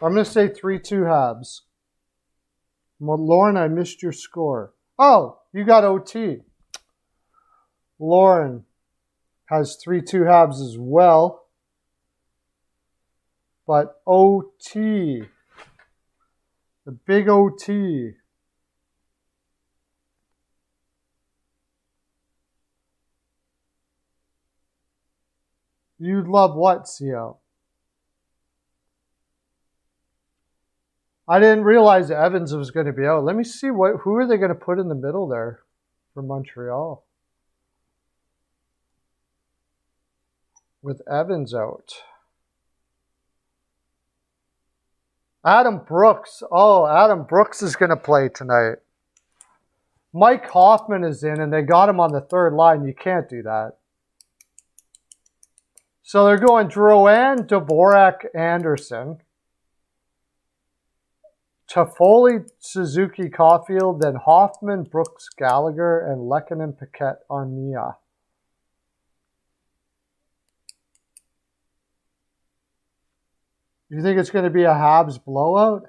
I'm going to say 3-2 Habs. Well, Lauren, I missed your score. Oh, you got OT. Lauren has 3-2 Habs as well. But OT. The big OT. You'd love what, CL? I didn't realize Evans was going to be out. Let me see who are they going to put in the middle there for Montreal with Evans out. Adam Brooks. Oh, Adam Brooks is going to play tonight. Mike Hoffman is in, and they got him on the third line. You can't do that. So they're going Drouin, Dvorak, Anderson. Toffoli, Suzuki, Caulfield, then Hoffman, Brooks, Gallagher, and Lehkonen, Paquette, Armia. You think it's going to be a Habs blowout?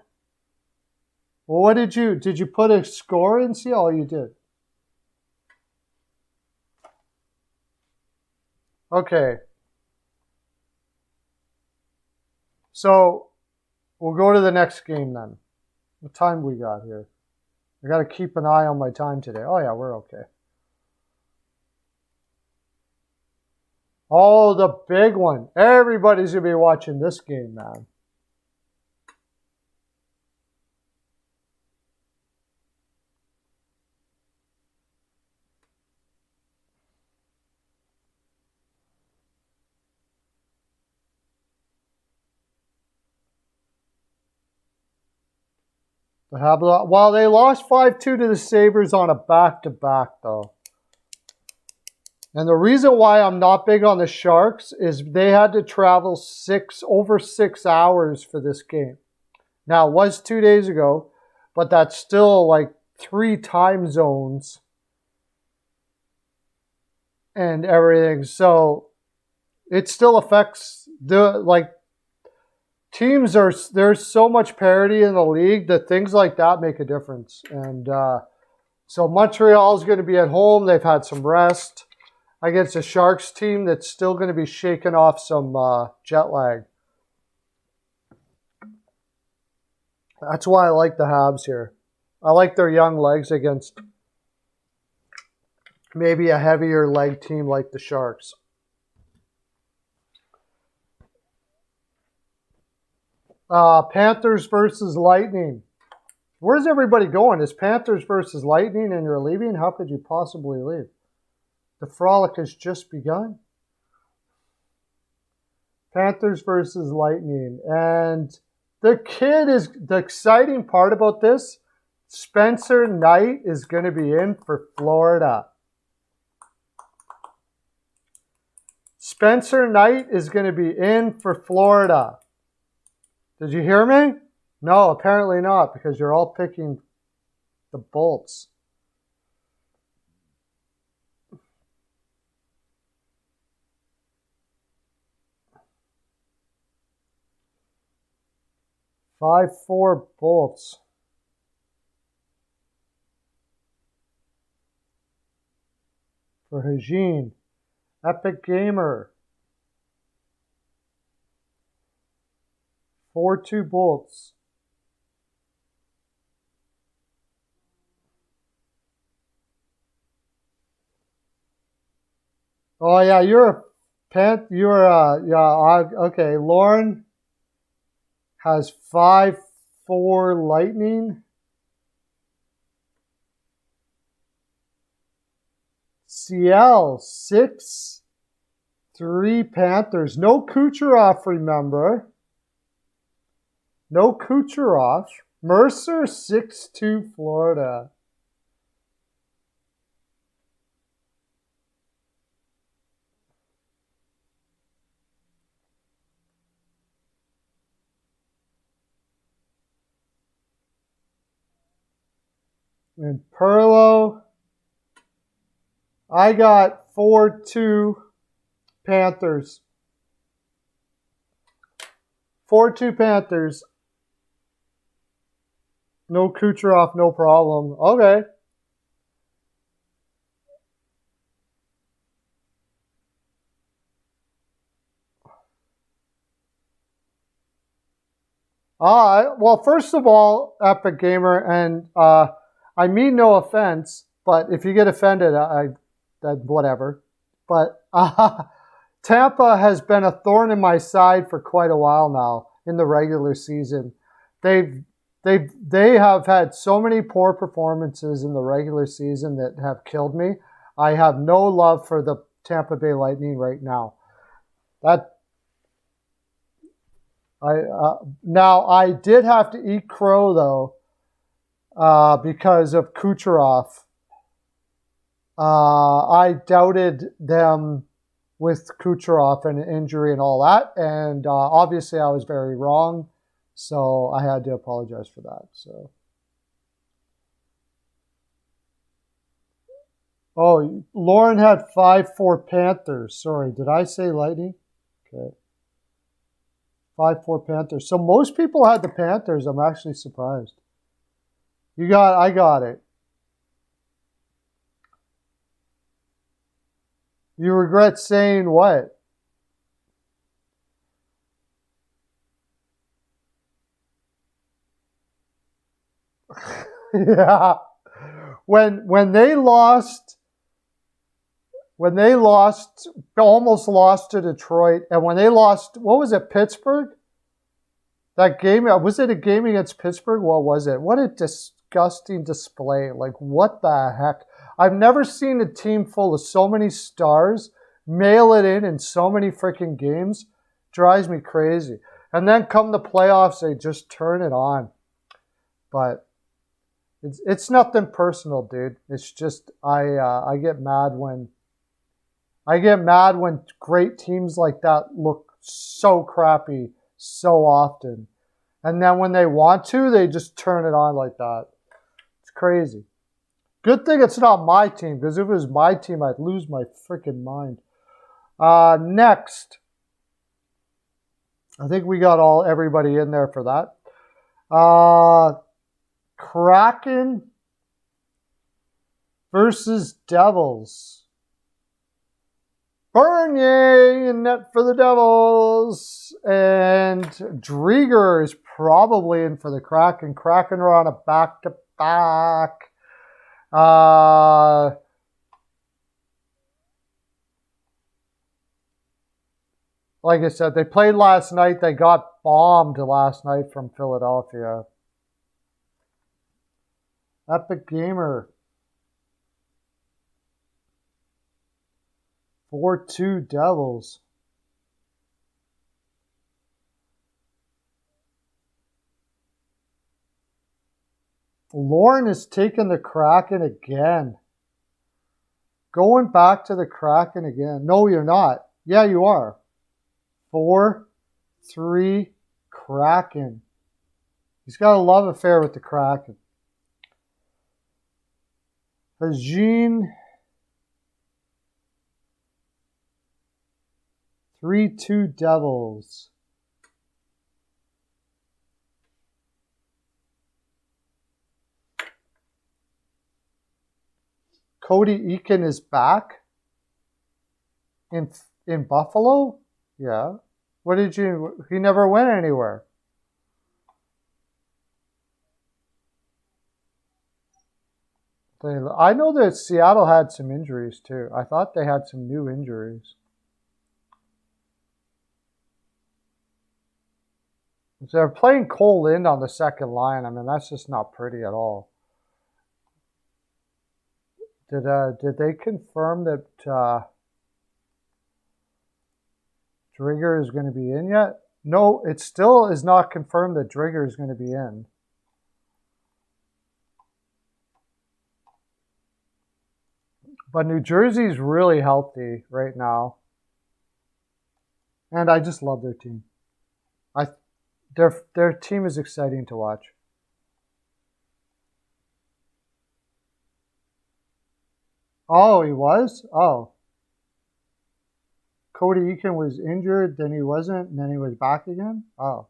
Well, what did you put a score in? See, all you did. Okay. So we'll go to the next game then. What time we got here? I got to keep an eye on my time today. Oh, yeah, we're okay. Oh, the big one. Everybody's going to be watching this game, man. The Habs, well, they lost 5-2 to the Sabres on a back-to-back, though. And the reason why I'm not big on the Sharks is they had to travel over 6 hours for this game. Now, it was 2 days ago, but that's still like 3 time zones and everything. So it still affects teams there's so much parity in the league that things like that make a difference. And so Montreal's going to be at home. They've had some rest against a Sharks team that's still going to be shaking off some jet lag. That's why I like the Habs here. I like their young legs against maybe a heavier leg team like the Sharks. Panthers versus Lightning. Where's everybody going? It's Panthers versus Lightning and you're leaving? How could you possibly leave? The frolic has just begun. Panthers versus Lightning. And the exciting part about this, Spencer Knight is going to be in for Florida. Spencer Knight is going to be in for Florida. Did you hear me? No, apparently not, because you're all picking the Bolts. Five, 4 Bolts. For Hajin. Epic Gamer. 4-2 Bolts. Oh yeah, okay. Lauren has 5-4 Lightning. CL 6-3 Panthers. No Kucherov, remember. No Kucherov. Mercer 6-2 Florida. And Perlo, I got 4-2 Panthers. 4-2 Panthers. No Kucherov, no problem. Okay. Well, first of all, Epic Gamer, and I mean no offense, but if you get offended, whatever. But Tampa has been a thorn in my side for quite a while now in the regular season. They have had so many poor performances in the regular season that have killed me. I have no love for the Tampa Bay Lightning right now. Now I did have to eat crow though. Because of Kucherov. I doubted them with Kucherov and injury and all that, and obviously I was very wrong, so I had to apologize for that. So, oh, Lauren had 5-4 Panthers. Sorry, did I say Lightning? Okay, 5-4 Panthers. So most people had the Panthers. I'm actually surprised. I got it. You regret saying what? Yeah. When they lost, almost lost to Detroit, and when they lost, what was it, Pittsburgh? That game, was it a game against Pittsburgh? What was it? What a disgusting display. Like, what the heck? I've never seen a team full of so many stars mail it in so many freaking games. Drives me crazy. And then come the playoffs, they just turn it on. But It's nothing personal, dude. It's just I get mad when great teams like that look so crappy so often. And then when they want to, they just turn it on like that. It's crazy. Good thing it's not my team, because if it was my team, I'd lose my freaking mind. Next. I think we got everybody in there for that. Kraken versus Devils. Bernier in net for the Devils. And Drieger is probably in for the Kraken. Kraken are on a back-to-back. Like I said, they played last night. They got bombed last night from Philadelphia. Epic Gamer. 4-2 Devils. Lauren is taking the Kraken again. Going back to the Kraken again. No, you're not. Yeah, you are. 4-3 Kraken. He's got a love affair with the Kraken. Eugene. 3-2 Devils. Cody Eakin is back in Buffalo? Yeah. What did you... He never went anywhere. I know that Seattle had some injuries too. I thought they had some new injuries. So they're playing Cole Lind on the second line. I mean, that's just not pretty at all. Did they confirm that Drieger is going to be in yet? No, it still is not confirmed that Drieger is going to be in. But New Jersey's really healthy right now. And I just love their team. Their team is exciting to watch. Oh, he was? Oh. Cody Eakin was injured, then he wasn't, and then he was back again? Oh.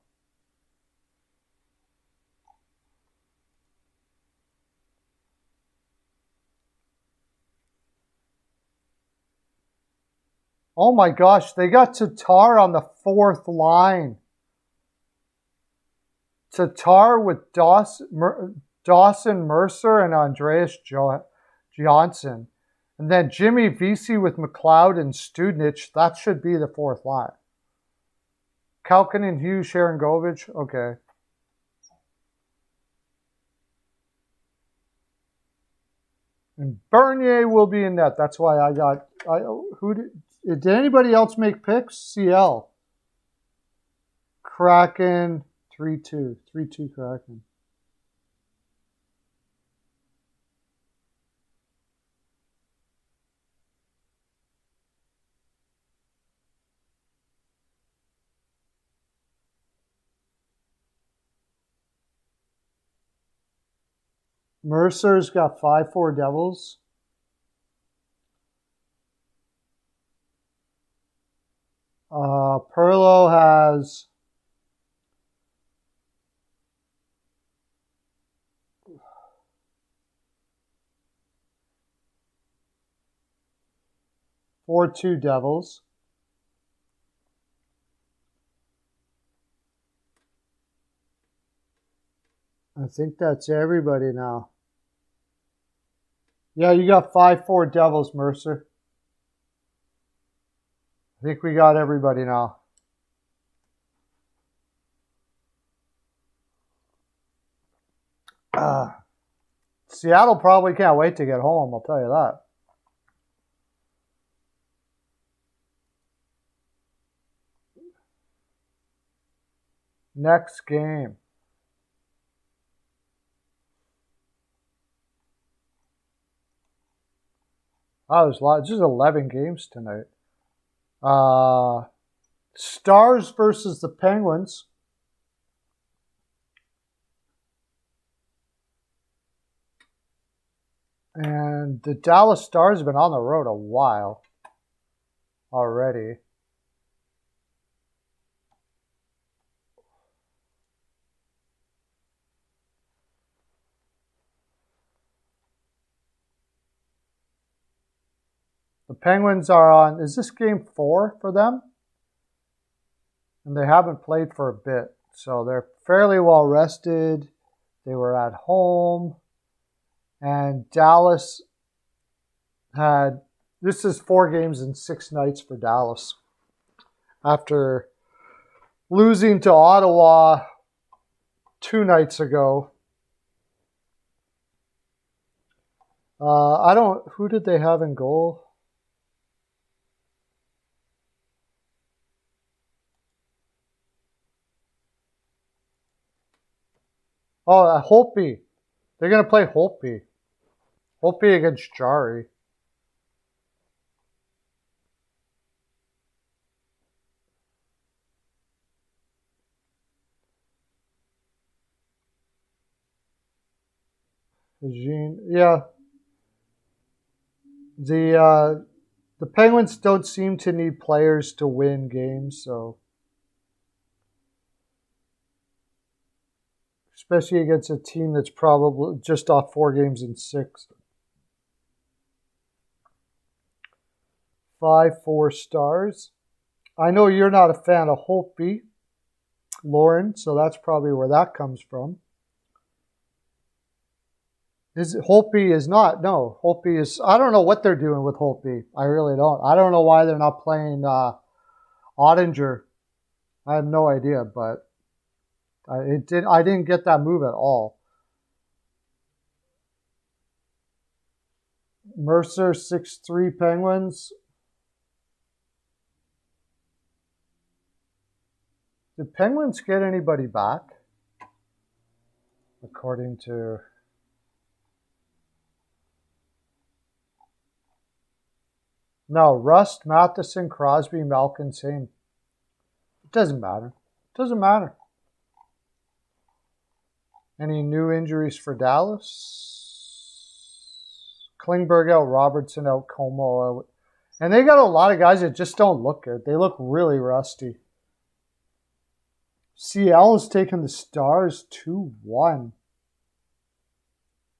Oh my gosh, they got Tatar on the fourth line. Tatar with Dawson Mercer and Andreas Johnson. And then Jimmy Vesey with McLeod and Studnich. That should be the fourth line. Kalkin and Hughes, Sharon Govich. Okay. And Bernier will be in net. That's why I got... Did anybody else make picks? CL. Kraken... 3-2. 3-2 Kraken. Mercer's got 5-4 Devils. Perlo has... or 2 Devils. I think that's everybody now. Yeah, you got 5-4 Devils, Mercer. I think we got everybody now. Seattle probably can't wait to get home, I'll tell you that. Next game. Oh, there's a lot. Just 11 games tonight. Stars versus the Penguins. And the Dallas Stars have been on the road a while already. The Penguins are on, is this game 4 for them? And they haven't played for a bit. So they're fairly well rested. They were at home. And Dallas had, this is 4 games in 6 nights for Dallas. After losing to Ottawa 2 nights ago. Who did they have in goal? Oh, Holtby. They're going to play Holtby. Holtby against Jari. Yeah. The Penguins don't seem to need players to win games, so especially against a team that's probably just off 4 games in 6. 5-4 Stars. I know you're not a fan of Holtby, Lauren, so that's probably where that comes from. Holtby is not. No, Holtby is. I don't know what they're doing with Holtby. I really don't. I don't know why they're not playing Ottinger. I have no idea, but I didn't get that move at all. Mercer 6-3 Penguins. Did Penguins get anybody back? According to... No, Rust, Matheson, Crosby, Malkin, same. It doesn't matter. It doesn't matter. Any new injuries for Dallas? Klingberg out, Robertson out, Como out. And they got a lot of guys that just don't look good. They look really rusty. CL is taking the Stars 2-1.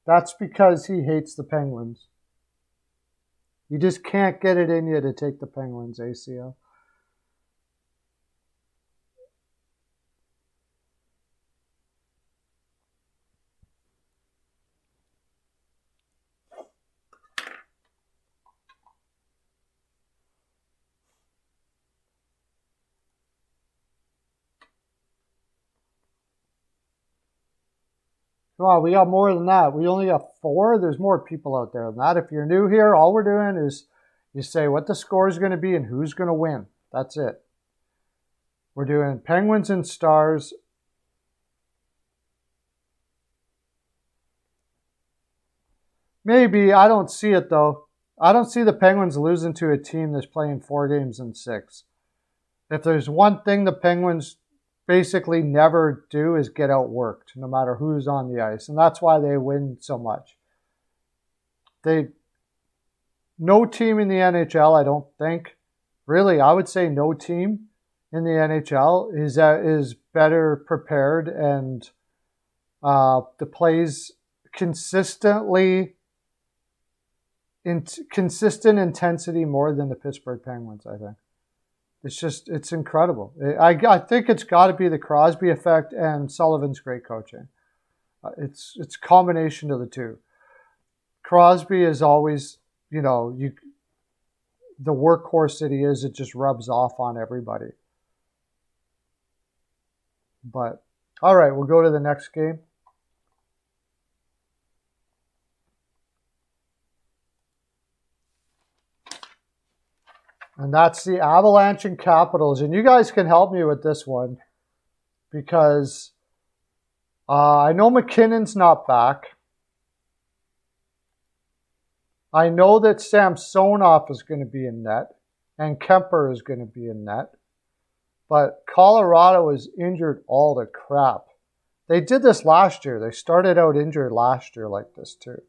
That's because he hates the Penguins. You just can't get it in you to take the Penguins, ACL. Come on, we got more than that. We only got 4. There's more people out there than that. If you're new here, all we're doing is you say what the score is going to be and who's going to win. That's it. We're doing Penguins and Stars. Maybe. I don't see it, though. I don't see the Penguins losing to a team that's playing 4 games in 6. If there's one thing the Penguins basically never do is get outworked, no matter who's on the ice. And that's why they win so much. No team in the NHL, I don't think, really, I would say no team in the NHL is better prepared and plays consistently consistent intensity more than the Pittsburgh Penguins, I think. It's incredible. I think it's got to be the Crosby effect and Sullivan's great coaching. It's a combination of the two. Crosby is always, the workhorse that he is, it just rubs off on everybody. But, all right, we'll go to the next game. And that's the Avalanche and Capitals. And you guys can help me with this one because I know McKinnon's not back. I know that Samsonov is going to be in net and Kemper is going to be in net. But Colorado is injured all the crap. They did this last year. They started out injured last year like this too.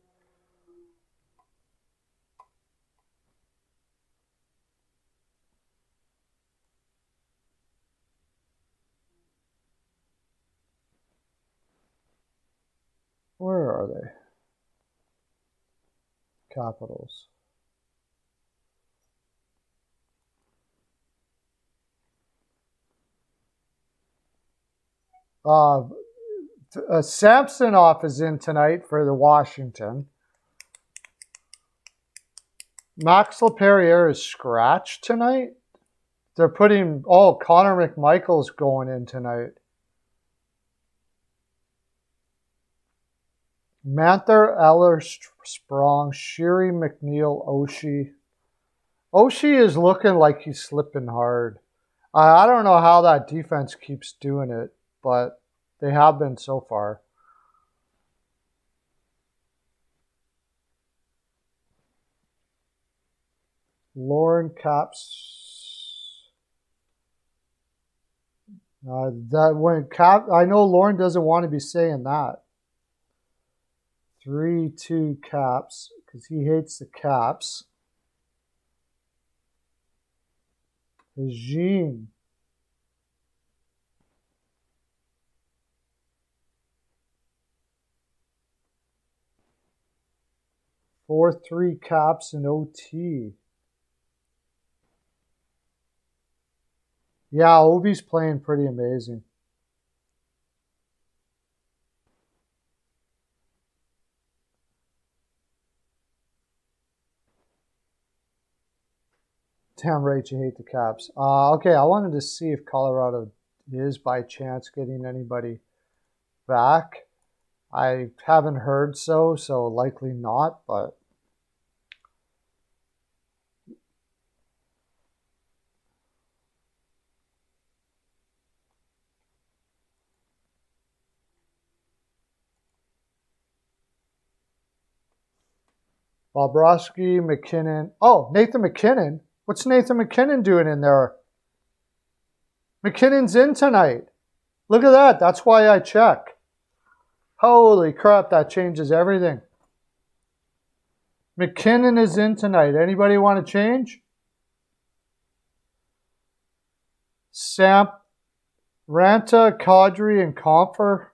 Where are they? Capitals. Samsonov is in tonight for the Washington. Max LaPerriere is scratched tonight. They're putting, Connor McMichael's going in tonight. Manther, Eller, Sprong, Sheary, McNeil, Oshie. Oshie is looking like he's slipping hard. I don't know how that defense keeps doing it, but they have been so far. Lauren Caps. I know Lauren doesn't want to be saying that. 3-2 Caps because he hates the Caps. Jean. Four 3 Caps in OT. Yeah, Ovi's playing pretty amazing. Damn right you hate the Caps. Okay, I wanted to see if Colorado is by chance getting anybody back. I haven't heard so likely not, but Bobrovsky, McKinnon. Oh, Nathan McKinnon. What's Nathan McKinnon doing in there? McKinnon's in tonight. Look at that. That's why I check. Holy crap, that changes everything. McKinnon is in tonight. Anybody want to change? Ranta, Kadri, and Comfer.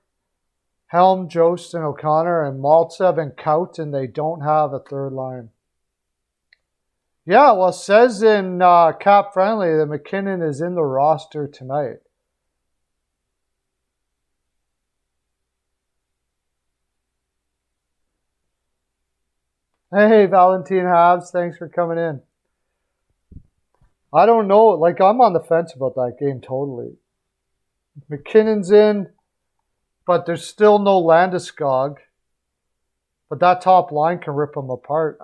Helm, Jost, and O'Connor, and Maltsev and Kaut, and they don't have a third line. Yeah, well, it says in Cap Friendly that McKinnon is in the roster tonight. Hey, Valentine Habs, thanks for coming in. I don't know, like I'm on the fence about that game totally. McKinnon's in, but there's still no Landeskog. But that top line can rip them apart.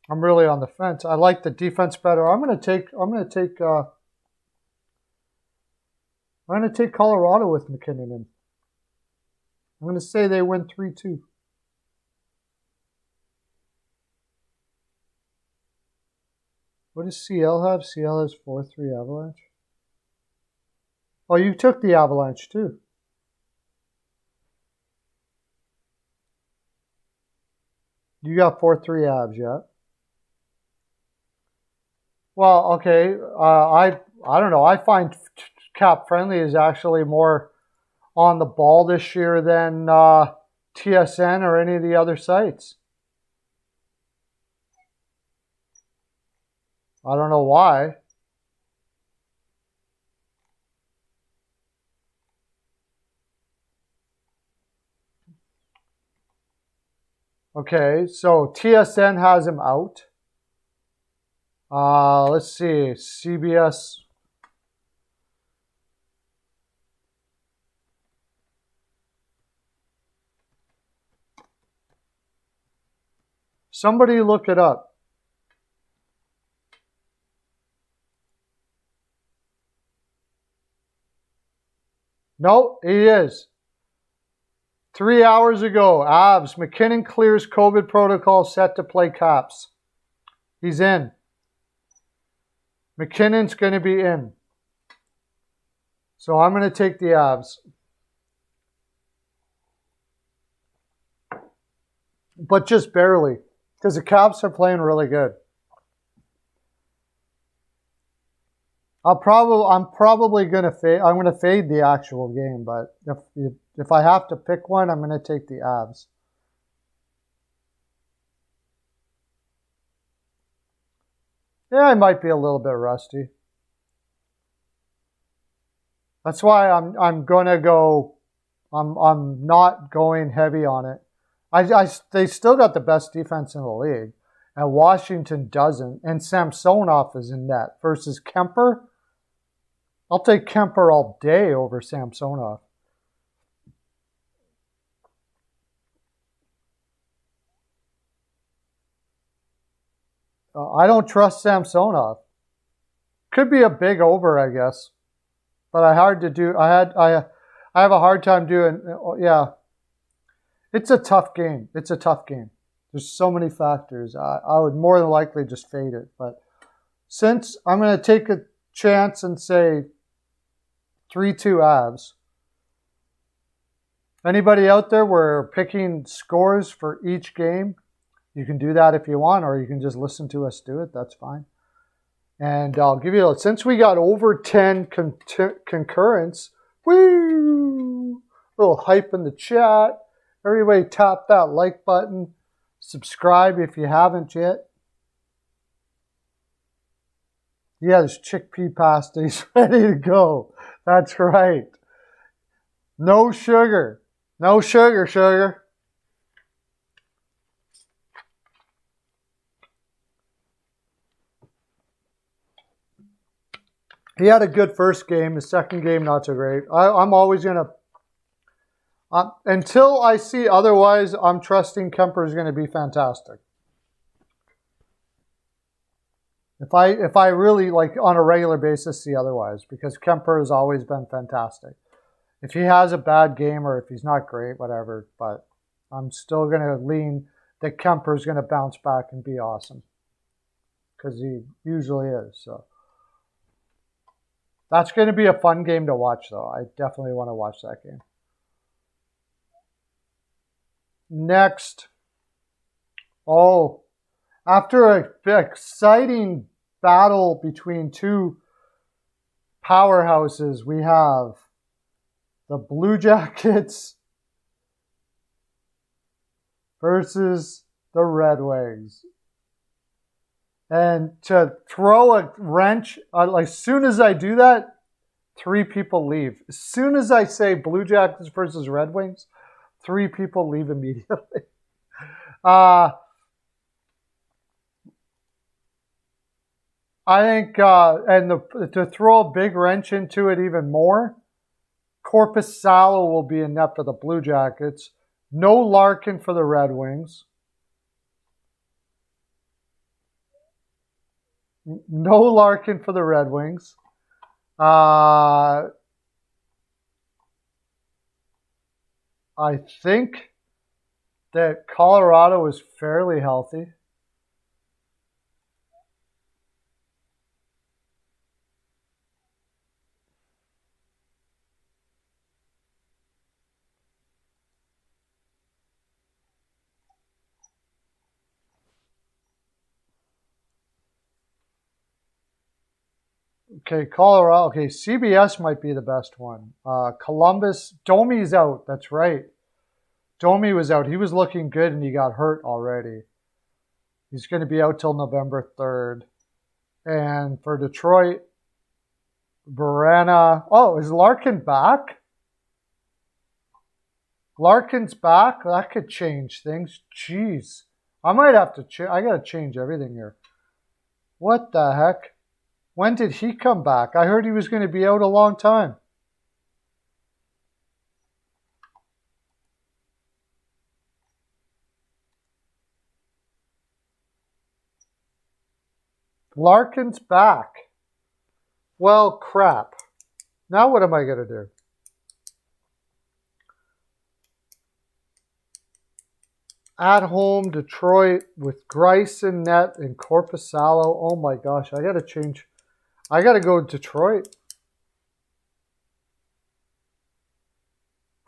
I'm really on the fence. I like the defense better. I'm gonna take Colorado with McKinnon in. I'm gonna say they win 3-2. What does CL have? CL has 4-3 Avalanche. Oh, you took the Avalanche too. You got 4-3 Avs, yeah? Well, okay. I don't know. I find Cap Friendly is actually more on the ball this year than TSN or any of the other sites. I don't know why. Okay, so TSN has him out. Let's see, CBS. Somebody look it up. No, he is. 3 hours ago, Avs, McKinnon clears COVID protocol, set to play Caps. He's in. McKinnon's going to be in. So I'm going to take the Avs. But just barely, because the Caps are playing really good. I'm probably going to fade. I'm going to fade the actual game, but if I have to pick one, I'm going to take the Avs. Yeah, I might be a little bit rusty. That's why I'm going to go. I'm not going heavy on it. They still got the best defense in the league, and Washington doesn't. And Samsonov is in net versus Kemper. I'll take Kemper all day over Samsonov. I don't trust Samsonov. Could be a big over, I guess, but I have a hard time doing. Yeah, it's a tough game. It's a tough game. There's so many factors. I would more than likely just fade it, but since I'm going to take a chance and say 3-2 Avs. Anybody out there, we're picking scores for each game. You can do that if you want, or you can just listen to us do it. That's fine. And I'll give you, since we got over 10 concurrents, woo! Little hype in the chat. Everybody tap that like button. Subscribe if you haven't yet. Yeah, there's chickpea pasta. He's ready to go. That's right. No sugar. No sugar. He had a good first game. The second game, not so great. I'm always going to... until I see otherwise, I'm trusting Kemper is going to be fantastic. If I really, like, on a regular basis see otherwise, because Kemper has always been fantastic. If he has a bad game or if he's not great, whatever, but I'm still going to lean that Kemper is going to bounce back and be awesome, because he usually is. So that's going to be a fun game to watch, though. I definitely want to watch that game. Next. After an exciting battle between two powerhouses, we have the Blue Jackets versus the Red Wings. And to throw a wrench, as soon as I do that, 3 people leave. As soon as I say Blue Jackets versus Red Wings, 3 people leave immediately. I think, to throw a big wrench into it even more, Corpus Salo will be in net for the Blue Jackets. No Larkin for the Red Wings. No Larkin for the Red Wings. I think that Colorado is fairly healthy. Okay, Colorado. Okay, CBS might be the best one. Columbus. Domi's out. That's right. Domi was out. He was looking good and he got hurt already. He's going to be out till November 3rd. And for Detroit, Verena. Oh, is Larkin back? Larkin's back? That could change things. Jeez. I might have to I got to change everything here. What the heck? When did he come back? I heard he was going to be out a long time. Larkin's back. Well, crap. Now what am I going to do? At home, Detroit with Grice in net and Corpusalo. Oh my gosh, I got to change. I got to go Detroit.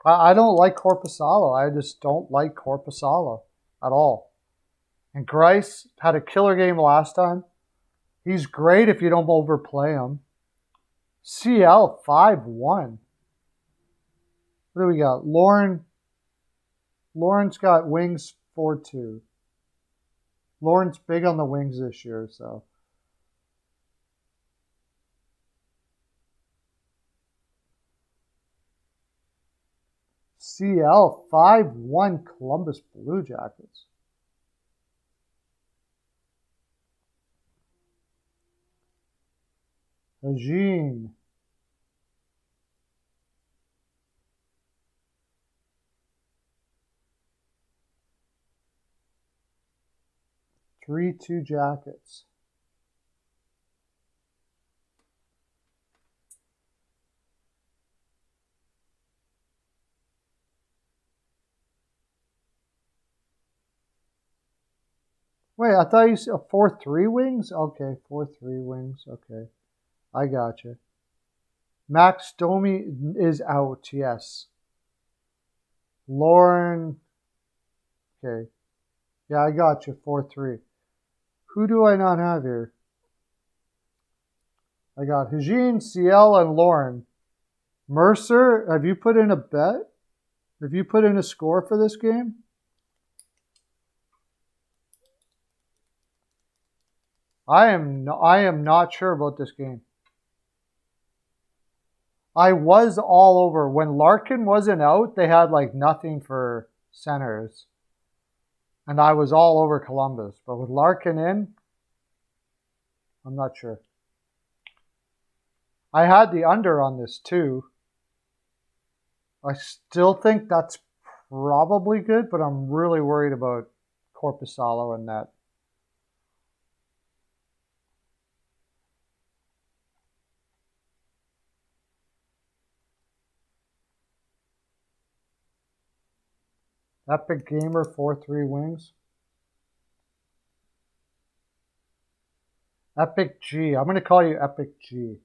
I don't like Corpusalo. I just don't like Corpusalo at all. And Grice had a killer game last time. He's great if you don't overplay him. CL 5-1. What do we got? Lauren's got wings 4-2. Lauren's big on the wings this year, so. CL 5-1 Columbus Blue Jackets. Eugene. Three-two Jackets. Wait, I thought you said 4-3 wings? Okay, 4-3 wings. Okay, I got you. Max Domi is out, yes. Lauren, okay. Yeah, I got you, 4-3. Who do I not have here? I got Eugene, CL, and Lauren. Mercer, have you put in a bet? Have you put in a score for this game? I am not sure about this game. I was all over. When Larkin wasn't out, they had like nothing for centers. And I was all over Columbus. But with Larkin in, I'm not sure. I had the under on this too. I still think that's probably good, but I'm really worried about Corpusalo and that. Epic Gamer 4-3 wings. Epic G. I'm going to call you Epic G.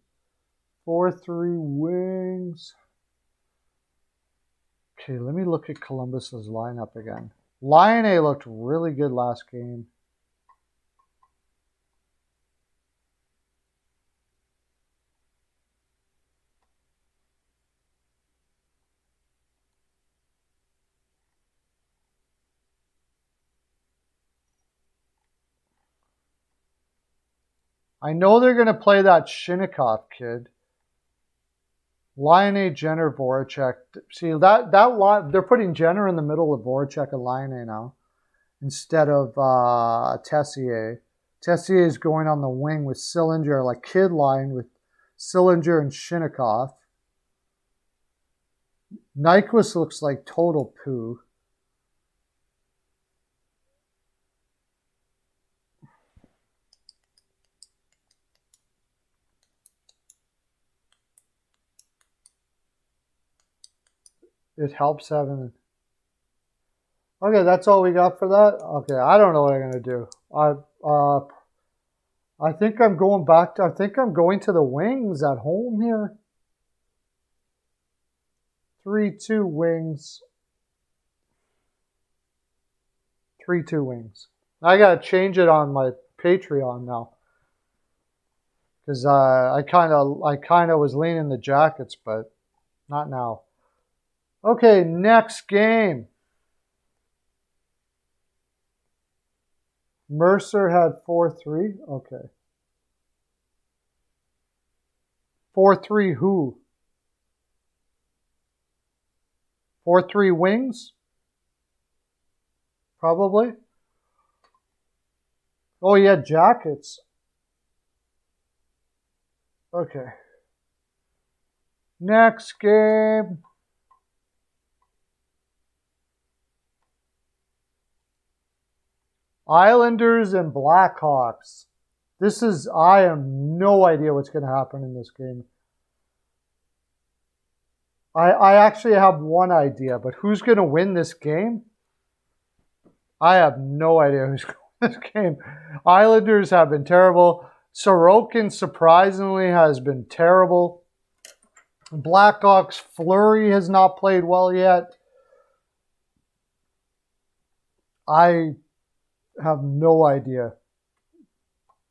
4-3 wings. Okay, let me look at Columbus's lineup again. Lion A looked really good last game. I know they're going to play that Shinnikov kid. Lion A, Jenner, Voracek. See, that line, they're putting Jenner in the middle of Voracek and Lion A now instead of Tessier. Tessier is going on the wing with Sillinger, like kid line with Sillinger and Shinnikov. Nyquist looks like total poo. It helps having. Okay, that's all we got for that. Okay, I don't know what I'm gonna do. I think I'm going back to. I think I'm going to the wings at home here. 3-2 wings. 3-2 wings. I gotta change it on my Patreon now because I kind of was leaning the Jackets, but not now. Okay, next game. Mercer had 4-3. Okay. 4-3 who? 4-3 wings? Probably. Oh, yeah, Jackets. Okay. Next game. Islanders and Blackhawks. I have no idea what's going to happen in this game. I actually have one idea, but who's going to win this game? I have no idea who's going this game. Islanders have been terrible. Sorokin surprisingly has been terrible. Blackhawks Fleury has not played well yet. I have no idea.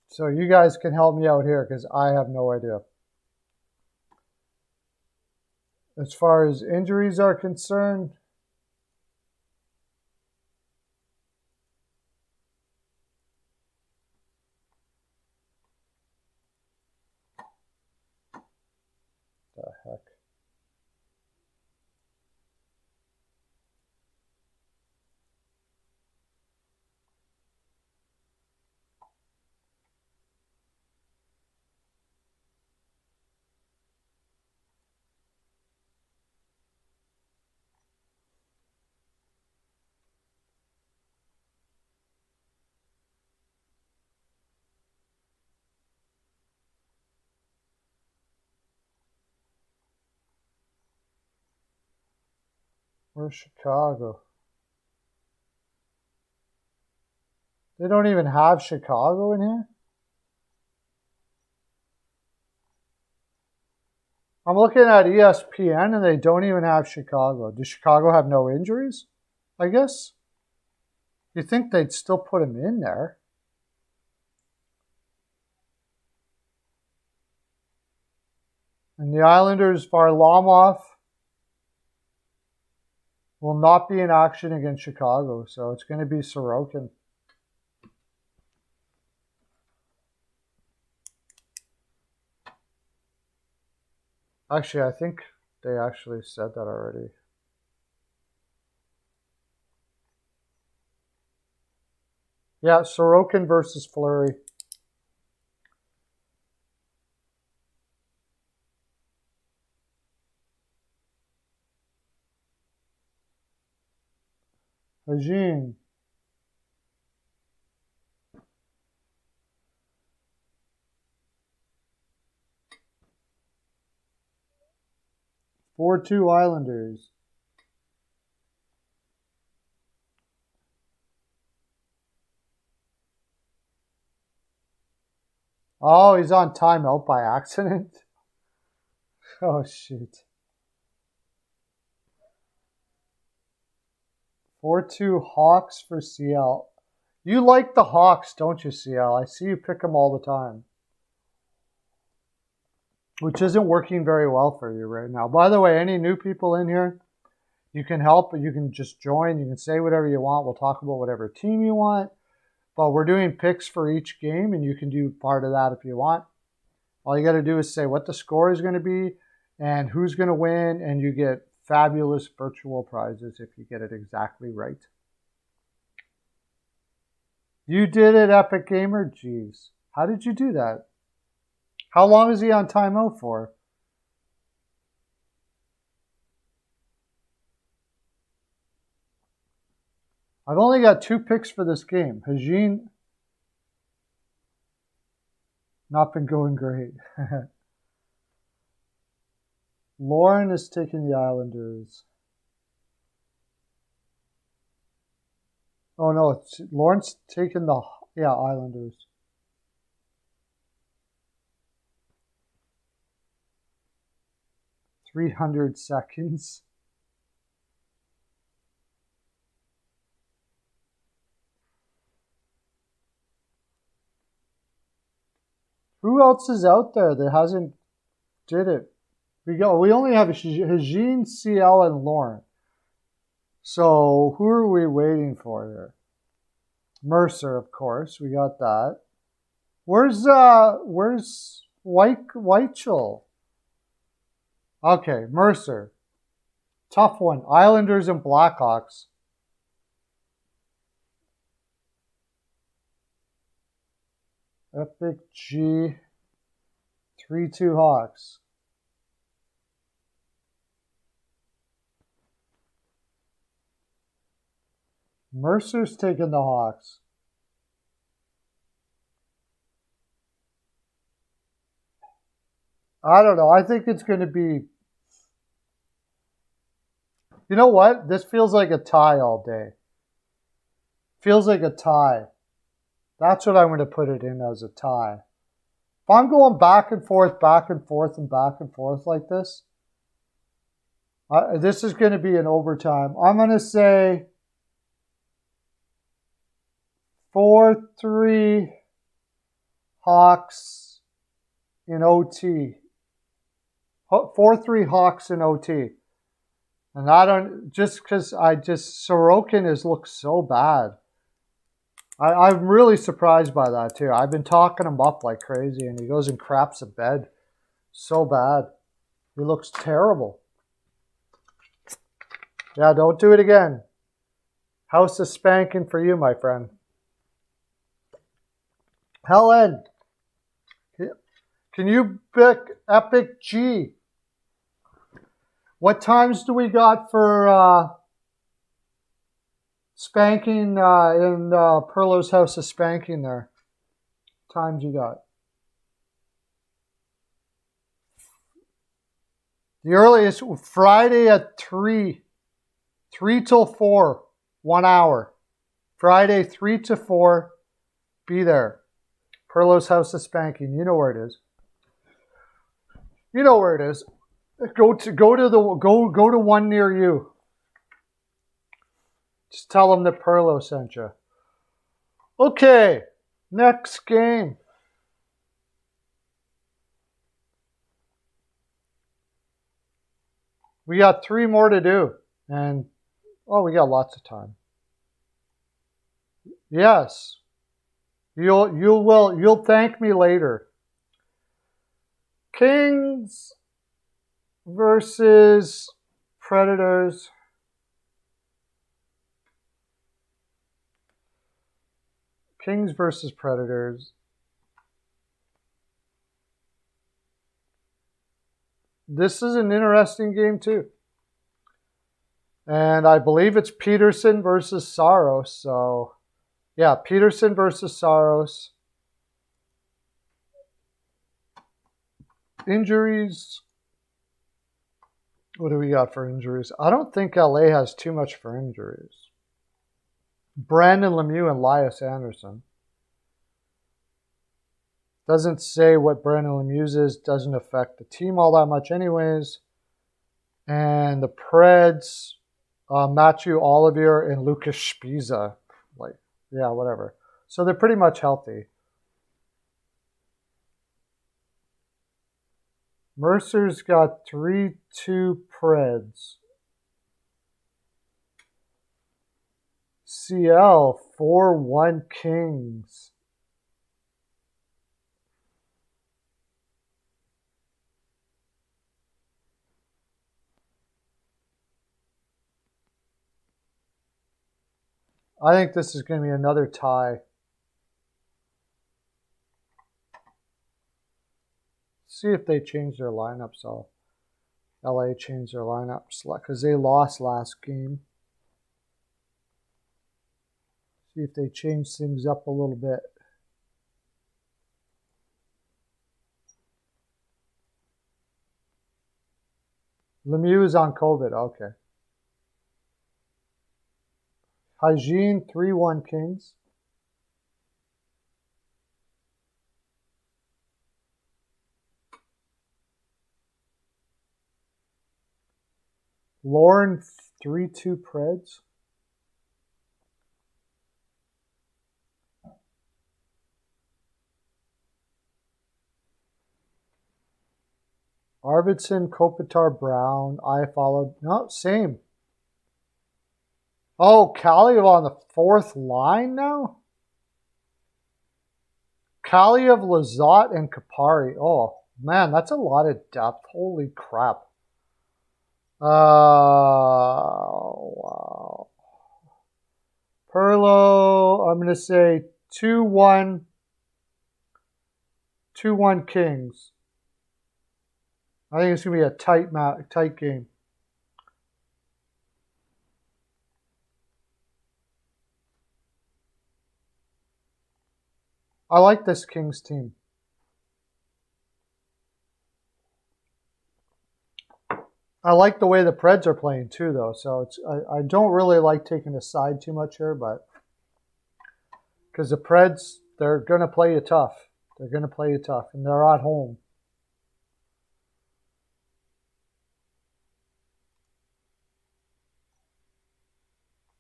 So you guys can help me out here because I have no idea. As far as injuries are concerned, the heck. Where's Chicago? They don't even have Chicago in here? I'm looking at ESPN and they don't even have Chicago. Does Chicago have no injuries? I guess. You'd think they'd still put him in there. And the Islanders, Varlamov will not be in action against Chicago, so it's going to be Sorokin. Actually, I think they actually said that already. Yeah, Sorokin versus Fleury. Eugene. (4-2) Islanders. Oh, he's on timeout by accident. Oh, shoot. 4-2 Hawks for CL. You like the Hawks, don't you, CL? I see you pick them all the time. Which isn't working very well for you right now. By the way, any new people in here, you can help, but you can just join. You can say whatever you want. We'll talk about whatever team you want. But we're doing picks for each game, and you can do part of that if you want. All you got to do is say what the score is going to be and who's going to win, and you get fabulous virtual prizes if you get it exactly right. You did it, Epic Gamer? Jeez. How did you do that? How long is he on timeout for? I've only got 2 picks for this game. Hajin, not been going great. Lauren is taking the Islanders. Oh no, Lauren's taking the Islanders. .300 seconds. Who else is out there that hasn't did it? We only have Hajin, CL, and Lauren. So who are we waiting for here? Mercer, of course. We got that. Where's Weichel? Okay, Mercer. Tough one. Islanders and Blackhawks. Epic G. 3-2 Hawks. Mercer's taking the Hawks. I don't know. I think it's going to be... You know what? This feels like a tie all day. Feels like a tie. That's what I'm going to put it in, as a tie. If I'm going back and forth, and back and forth like this, this is going to be an overtime. I'm going to say 4-3 Hawks in OT. 4-3 Hawks in OT. And I don't, just because Sorokin has looked so bad. I'm really surprised by that too. I've been talking him up like crazy, and he goes and craps a bed. So bad. He looks terrible. Yeah, don't do it again. House of spanking for you, my friend. Helen, can you pick Epic G? What times do we got for spanking in Perlo's House of Spanking there? Times you got? The earliest, Friday at 3. 3 till 4, 1 hour. Friday, 3 to 4, be there. Perlo's House of Spanking. You know where it is. You know where it is. Go to one near you. Just tell them that Perlo sent you. Okay, next game. We got 3 more to do, and we got lots of time. Yes, you'll thank me later. Kings versus Predators. Kings versus Predators. This is an interesting game too. And I believe it's Peterson versus Saros. So, yeah, Peterson versus Saros. Injuries. What do we got for injuries? I don't think LA has too much for injuries. Brandon Lemieux and Elias Anderson. Doesn't say what Brandon Lemieux is. Doesn't affect the team all that much anyways. And the Preds, Matthew Olivier and Lucas Spiza. Yeah, whatever. So they're pretty much healthy. Mercer's got 3-2 Preds. CL 4-1 Kings. I think this is going to be another tie. See if they change their lineups. LA changed their lineups because they lost last game. See if they change things up a little bit. Lemieux is on COVID. Okay. Hygiene 3-1 Kings. Lauren 3-2 Preds. Arvidsson, Kopitar, Brown. I followed. No, same. Oh, Kaliev on the 4th line now? Kaliev, Lizotte, and Kapari. Oh, man, that's a lot of depth. Holy crap. Wow. Perlo, I'm going to say 2-1. 2-1 Kings. I think it's going to be a tight game. I like this Kings team. I like the way the Preds are playing too, though. So I don't really like taking a side too much here, but because the Preds, they're going to play you tough. They're going to play you tough, and they're at home.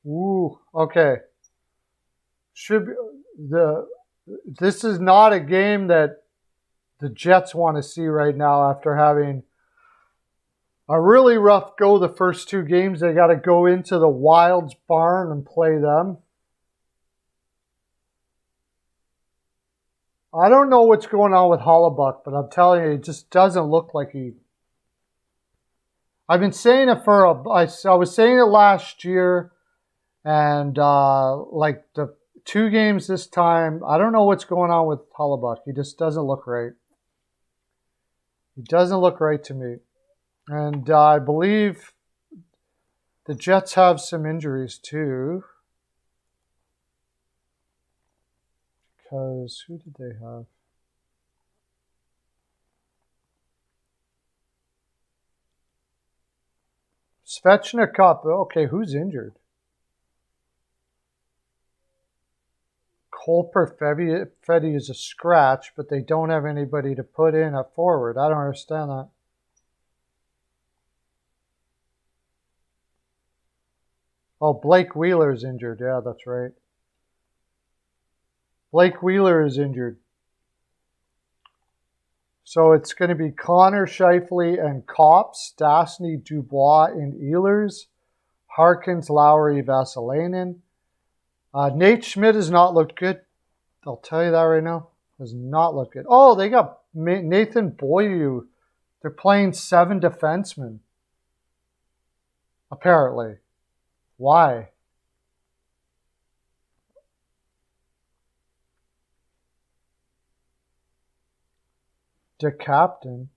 Ooh, okay. This is not a game that the Jets want to see right now after having a really rough go the first 2 games. They got to go into the Wilds barn and play them. I don't know what's going on with Hollebuck, but I'm telling you, it just doesn't look like he... I've been saying it I was saying it last year, and like the 2 games this time, I don't know what's going on with Hollebuck. He just doesn't look right. He doesn't look right to me. And I believe the Jets have some injuries too. Because who did they have? Svechnikov. Okay, who's injured? Colper Fetty is a scratch, but they don't have anybody to put in at forward. I don't understand that. Oh, Blake Wheeler is injured. Yeah, that's right. Blake Wheeler is injured. So it's going to be Connor Scheifele and Kopp, Stastny, Dubois, and Ehlers, Harkins, Lowry, Vasilevskiy. Nate Schmidt has not looked good. I'll tell you that right now. Has not looked good. Oh, they got Nathan Beaulieu. They're playing 7 defensemen. Apparently. Why? The captain.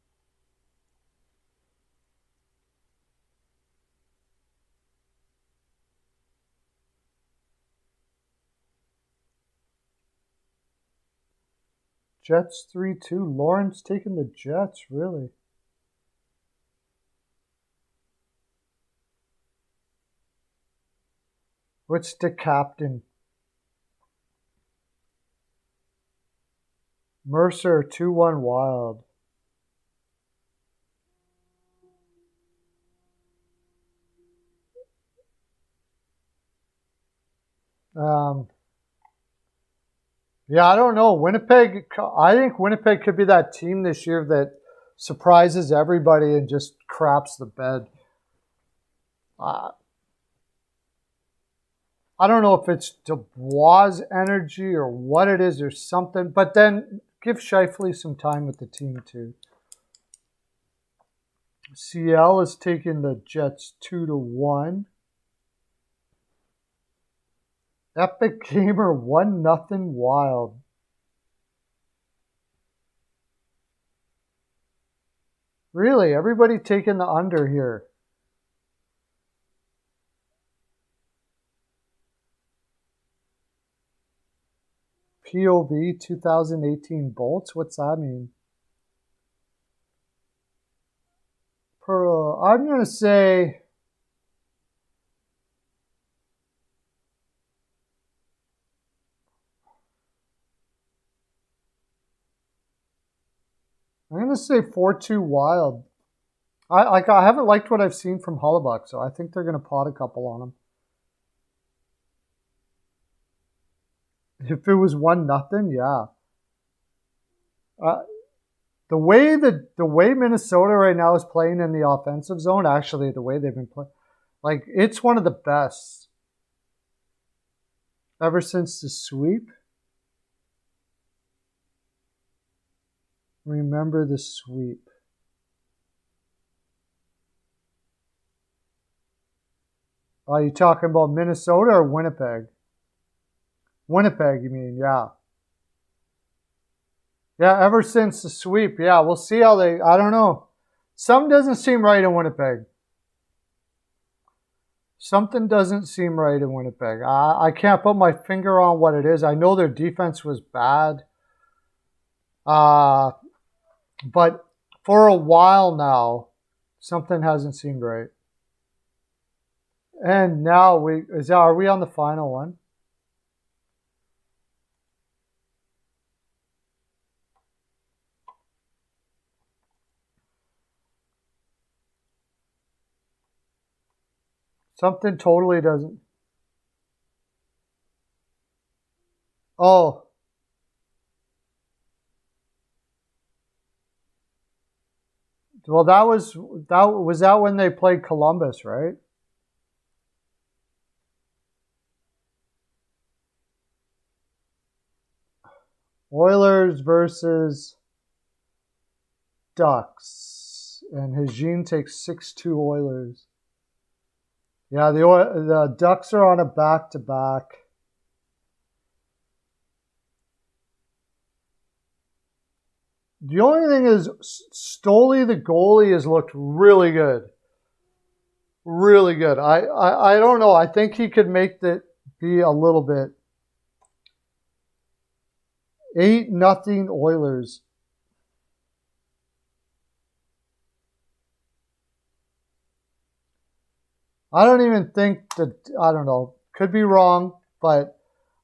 Jets 3-2. Lawrence taking the Jets, really? What's the captain? Mercer 2-1 Wild. Yeah, I don't know. Winnipeg, I think Winnipeg could be that team this year that surprises everybody and just craps the bed. I don't know if it's Dubois' energy or what it is or something, but then give Scheifele some time with the team too. CL is taking the Jets 2-1. Epic Gamer 1-0 Wild. Really, everybody taking the under here. POV 2018 Bolts? What's that mean? I'm going to say... I'm going to say 4-2 Wild. I haven't liked what I've seen from Hollebuck, so I think they're going to pot a couple on him. If it was 1-0, yeah. The way Minnesota right now is playing in the offensive zone, actually, the way they've been playing, like, it's one of the best ever since the sweep. Remember the sweep. Are you talking about Minnesota or Winnipeg? Winnipeg, you mean, yeah. Yeah, ever since the sweep, yeah. We'll see how I don't know. Something doesn't seem right in Winnipeg. Something doesn't seem right in Winnipeg. I can't put my finger on what it is. I know their defense was bad. But for a while now, something hasn't seemed right. And now are we on the final one? Something totally doesn't. Oh. Well, that was when they played Columbus, right? Oilers versus Ducks, and Hygien takes 6-2 Oilers. Yeah, the Ducks are on a back-to-back. The only thing is, Stoli, the goalie, has looked really good. Really good. I don't know. I think he could make that be a little bit. 8-0 Oilers. I don't even think that, I don't know, could be wrong, but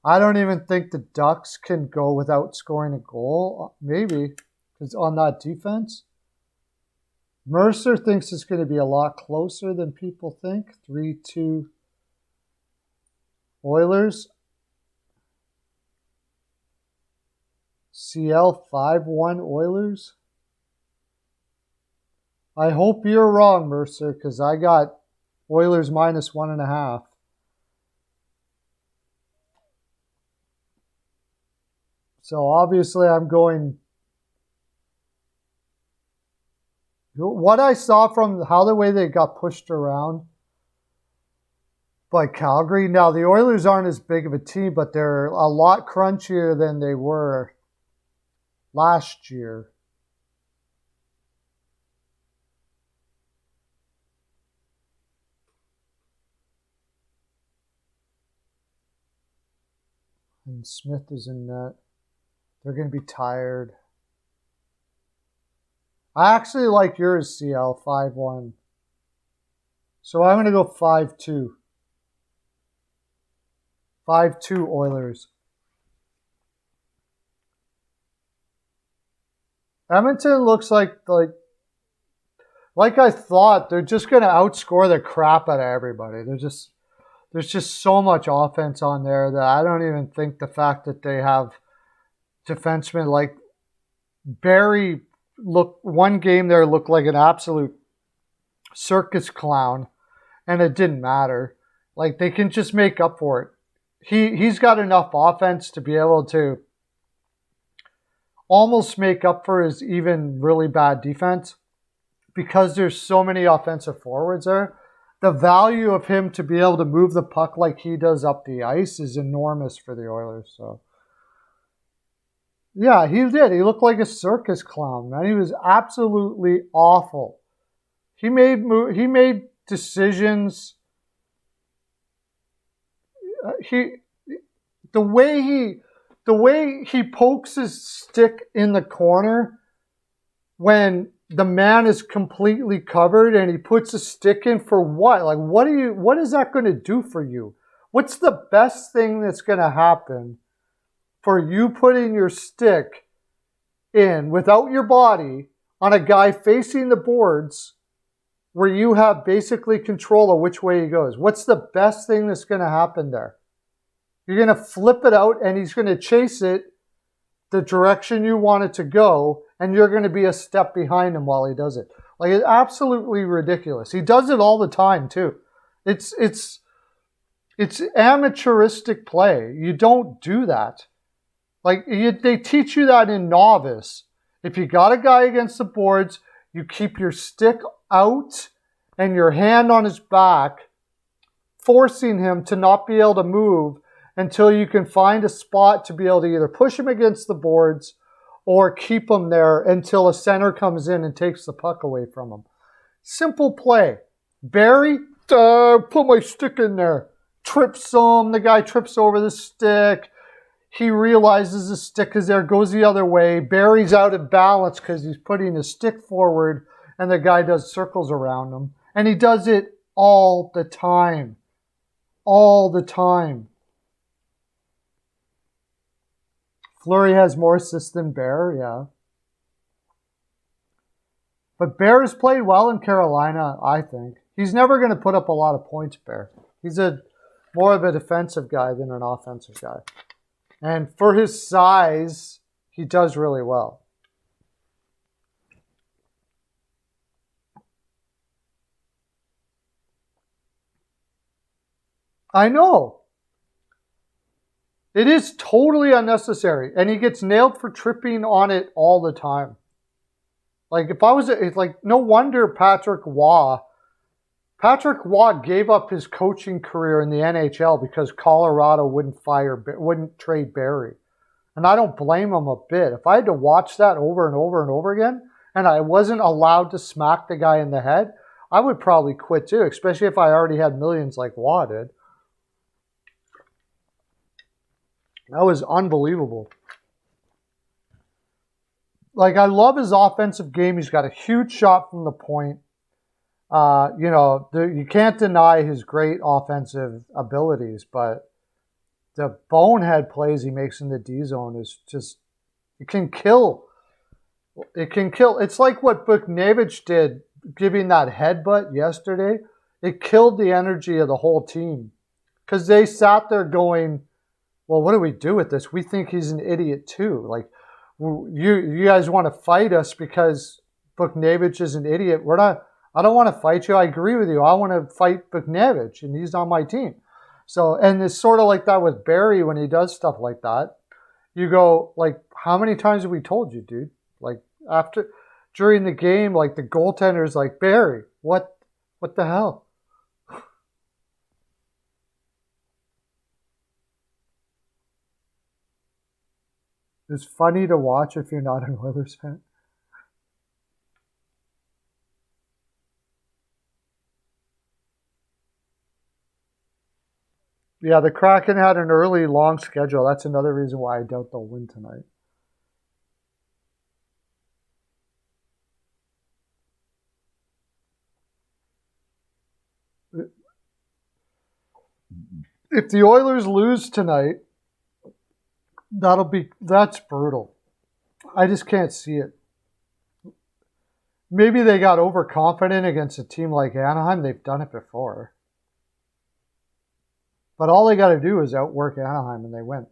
I don't even think the Ducks can go without scoring a goal. Maybe, because on that defense. Mercer thinks it's going to be a lot closer than people think. 3-2 Oilers. CL 5-1 Oilers. I hope you're wrong, Mercer, because I got Oilers minus 1.5. So obviously I'm going. What I saw from how the way they got pushed around by Calgary. Now the Oilers aren't as big of a team, but they're a lot crunchier than they were last year. And Smith is in net. They're going to be tired. I actually like yours, CL, 5-1. So I'm going to go 5-2. 5-2 Oilers. Edmonton looks like I thought, they're just going to outscore the crap out of everybody. There's just so much offense on there that I don't even think the fact that they have defensemen like Barry one game there looked like an absolute circus clown, and it didn't matter. Like, they can just make up for it. He's got enough offense to be able to almost make up for his even really bad defense because there's so many offensive forwards there. The value of him to be able to move the puck like he does up the ice is enormous for the Oilers. So, yeah, he did. He looked like a circus clown, man. He was absolutely awful. He made decisions. The way he pokes his stick in the corner when the man is completely covered and he puts a stick in for what? Like, what is that going to do for you? What's the best thing that's going to happen for you putting your stick in without your body on a guy facing the boards where you have basically control of which way he goes? What's the best thing that's going to happen there? You're going to flip it out and he's going to chase it the direction you want it to go, and you're going to be a step behind him while he does it. Like, it's absolutely ridiculous. He does it all the time too. It's amateuristic play. You don't do that. Like, they teach you that in novice. If you got a guy against the boards, you keep your stick out and your hand on his back, forcing him to not be able to move until you can find a spot to be able to either push him against the boards or keep him there until a center comes in and takes the puck away from him. Simple play. Barry, put my stick in there. Trips him. The guy trips over the stick. He realizes the stick is there, goes the other way. Barry's out of balance because he's putting his stick forward, and the guy does circles around him. And he does it all the time. All the time. Fleury has more assists than Bear, yeah. But Bear has played well in Carolina, I think. He's never going to put up a lot of points, Bear. He's more of a defensive guy than an offensive guy. And for his size, he does really well. I know. It is totally unnecessary. And he gets nailed for tripping on it all the time. Like, if I was, it's like, no wonder Patrick Waugh gave up his coaching career in the NHL because Colorado wouldn't trade Barrie. And I don't blame him a bit. If I had to watch that over and over and over again, and I wasn't allowed to smack the guy in the head, I would probably quit too, especially if I already had millions like Waugh did. That was unbelievable. Like, I love his offensive game. He's got a huge shot from the point. You can't deny his great offensive abilities, but the bonehead plays he makes in the D zone is just, it can kill. It can kill. It's like what Buchnevich did, giving that headbutt yesterday. It killed the energy of the whole team because they sat there going, well, what do we do with this? We think he's an idiot too. Like, you guys want to fight us because Buchnevich is an idiot. I don't want to fight you. I agree with you. I want to fight Buchnevich, and he's on my team. So, and it's sort of like that with Barrie when he does stuff like that. You go, like, how many times have we told you, dude? Like, during the game, like, the goaltender's like, Barrie, what the hell? It's funny to watch if you're not an Oilers fan. Yeah, the Kraken had an early, long schedule. That's another reason why I doubt they'll win tonight. If the Oilers lose tonight, that's brutal. I just can't see it. Maybe they got overconfident against a team like Anaheim. They've done it before. But all they got to do is outwork Anaheim and they win.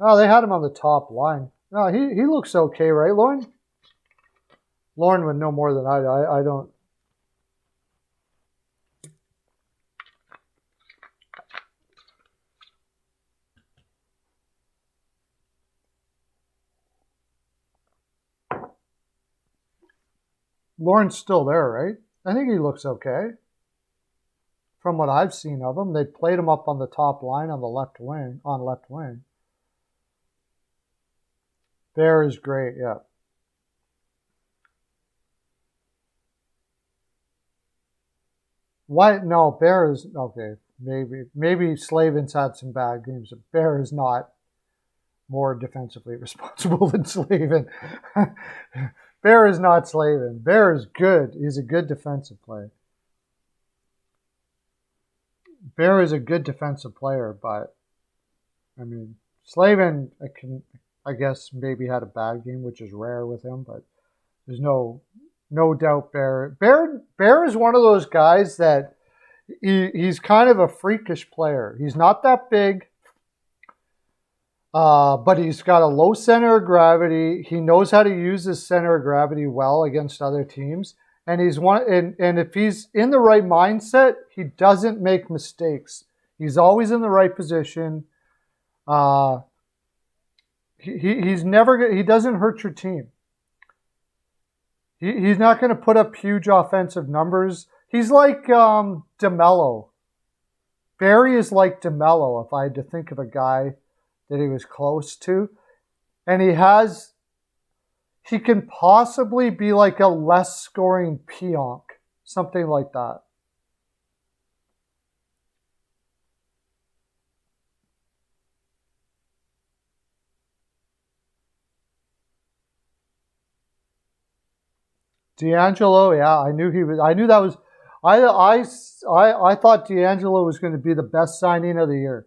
Oh, they had him on the top line. No, he looks okay, right, Lauren? Lauren would know more than I do. I don't. Lauren's still there, right? I think he looks okay. From what I've seen of him, they played him up on the top line on the left wing. Bear is great, yeah. Why? No, Bear is okay. Maybe Slavin's had some bad games. But Bear is not more defensively responsible than Slavin. Bear is not Slavin. Bear is good. He's a good defensive player. Bear is a good defensive player, but I mean, Slavin, I guess maybe had a bad game, which is rare with him, but there's no doubt Bear is one of those guys that he's kind of a freakish player. He's not that big. But he's got a low center of gravity. He knows how to use his center of gravity well against other teams. And and if he's in the right mindset, he doesn't make mistakes. He's always in the right position. He doesn't hurt your team. He's not going to put up huge offensive numbers. He's like DeMello. Barrie is like DeMello, if I had to think of a guy that he was close to. And he can possibly be like a less scoring Pionk, something like that. D'Angelo, yeah, I knew that was. I thought D'Angelo was going to be the best signing of the year.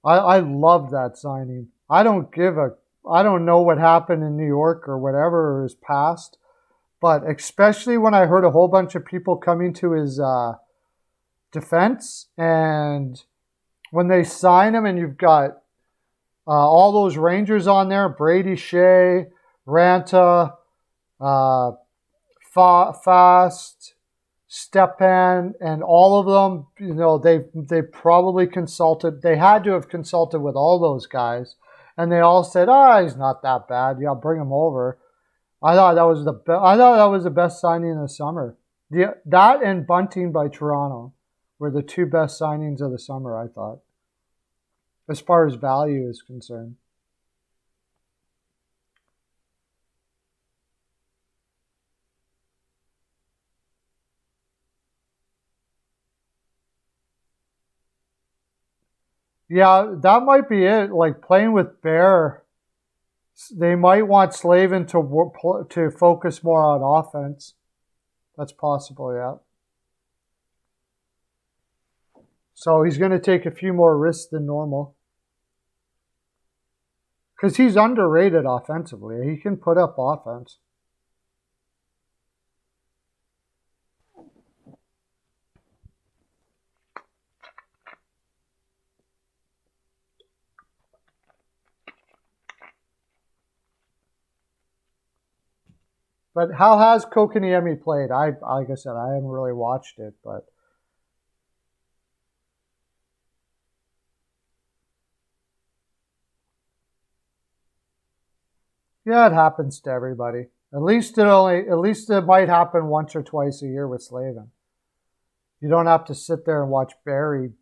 I love that signing. I don't know what happened in New York or whatever or his past, but especially when I heard a whole bunch of people coming to his defense, and when they sign him and you've got all those Rangers on there, Brady, Shea, Ranta, Fast, Stepan, and all of them, they probably consulted. They had to have consulted with all those guys, and they all said, he's not that bad. Yeah, bring him over." I thought that was the best signing of the summer. That and Bunting by Toronto were the two best signings of the summer, I thought, as far as value is concerned. Yeah, that might be it. Like playing with Bear, they might want Slavin to focus more on offense. That's possible, yeah. So he's going to take a few more risks than normal. Because he's underrated offensively. He can put up offense. But how has Kokaniemi played? Like I said, I haven't really watched it, but yeah, it happens to everybody. At least it might happen once or twice a year with Slavin. You don't have to sit there and watch Barry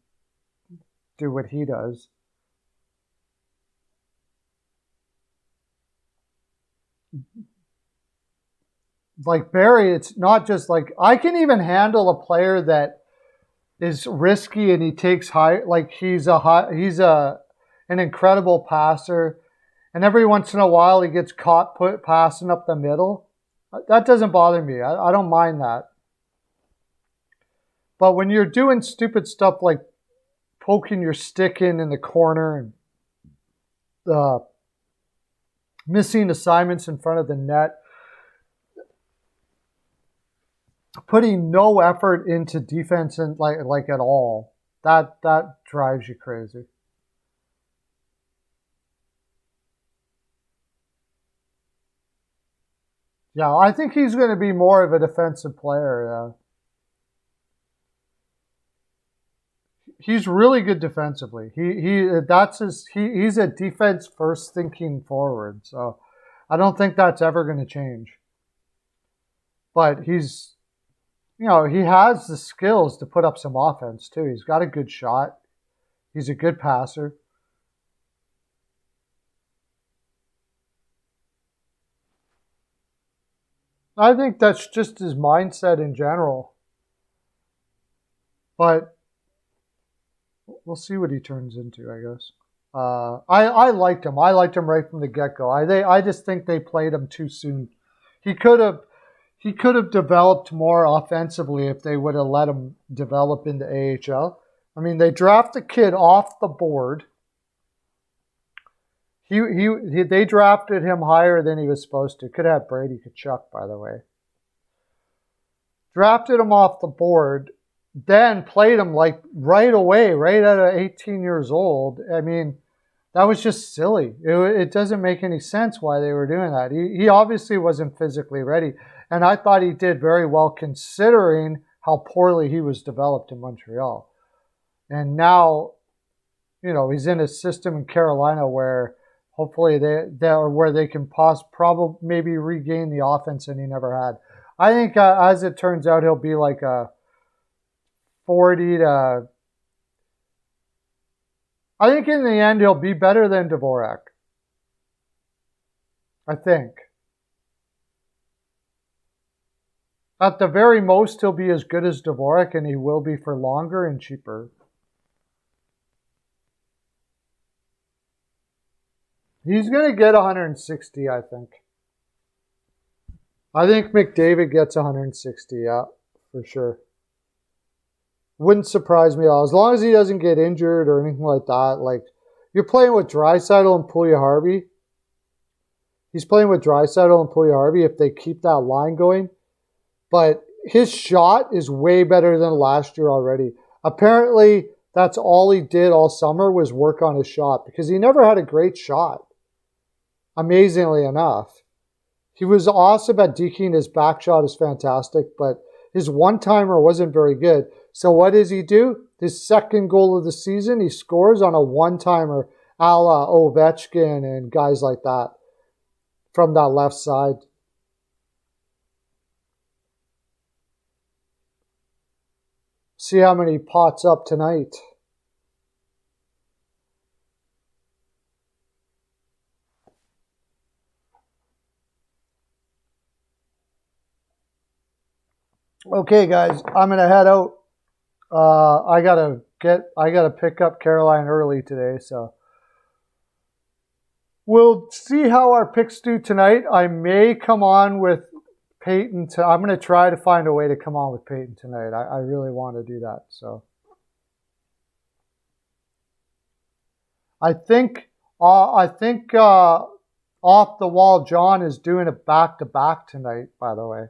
do what he does. Like Barry, it's not just like I can even handle a player that is risky and he takes high, like he's an incredible passer, and every once in a while he gets caught passing up the middle. That doesn't bother me. I don't mind that. But when you're doing stupid stuff like poking your stick in the corner and missing assignments in front of the net, putting no effort into defense and like at all, that drives you crazy. Yeah, I think he's going to be more of a defensive player. He's really good defensively. He's a defense first thinking forward. So I don't think that's ever going to change. But he has the skills to put up some offense too. He's got a good shot. He's a good passer. I think that's just his mindset in general. But we'll see what he turns into, I guess. I liked him. I liked him right from the get-go. I just think they played him too soon. He could have developed more offensively if they would have let him develop into AHL. I mean, they draft the kid off the board. They drafted him higher than he was supposed to. Could have Brady Tkachuk, by the way. Drafted him off the board, then played him like right away, right at 18 years old. I mean, that was just silly. It doesn't make any sense why they were doing that. He obviously wasn't physically ready. And I thought he did very well considering how poorly he was developed in Montreal. And now, he's in a system in Carolina where hopefully they can probably maybe regain the offense that he never had. I think as it turns out, he'll be like a 40 to... I think in the end, he'll be better than Dvorak. I think. At the very most, he'll be as good as Dvorak, and he will be for longer and cheaper. He's going to get 160, I think. I think McDavid gets 160, yeah, for sure. Wouldn't surprise me at all. As long as he doesn't get injured or anything like that. Like, You're playing with Draisaitl and Puljujarvi. He's playing with Draisaitl and Puljujarvi if they keep that line going. But his shot is way better than last year already. Apparently, that's all he did all summer was work on his shot because he never had a great shot, amazingly enough. He was awesome at deking. His back shot is fantastic, but his one-timer wasn't very good. So what does he do? His second goal of the season, he scores on a one-timer a la Ovechkin and guys like that from that left side. See how many pots up tonight. Okay, guys, I'm gonna head out. I gotta pick up Caroline early today, so we'll see how our picks do tonight. I may come on with Peyton. I'm gonna try to find a way to come on with Peyton tonight. I really want to do that. So I think off the wall, John is doing a back-to-back tonight. By the way.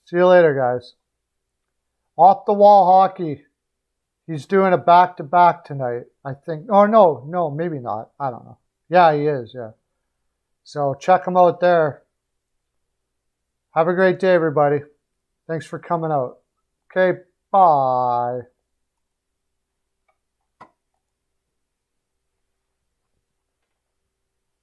See you later, guys. Off the wall hockey. He's doing a back-to-back tonight, I think. Oh, no, maybe not. I don't know. Yeah, he is, yeah. So check him out there. Have a great day, everybody. Thanks for coming out. Okay, bye.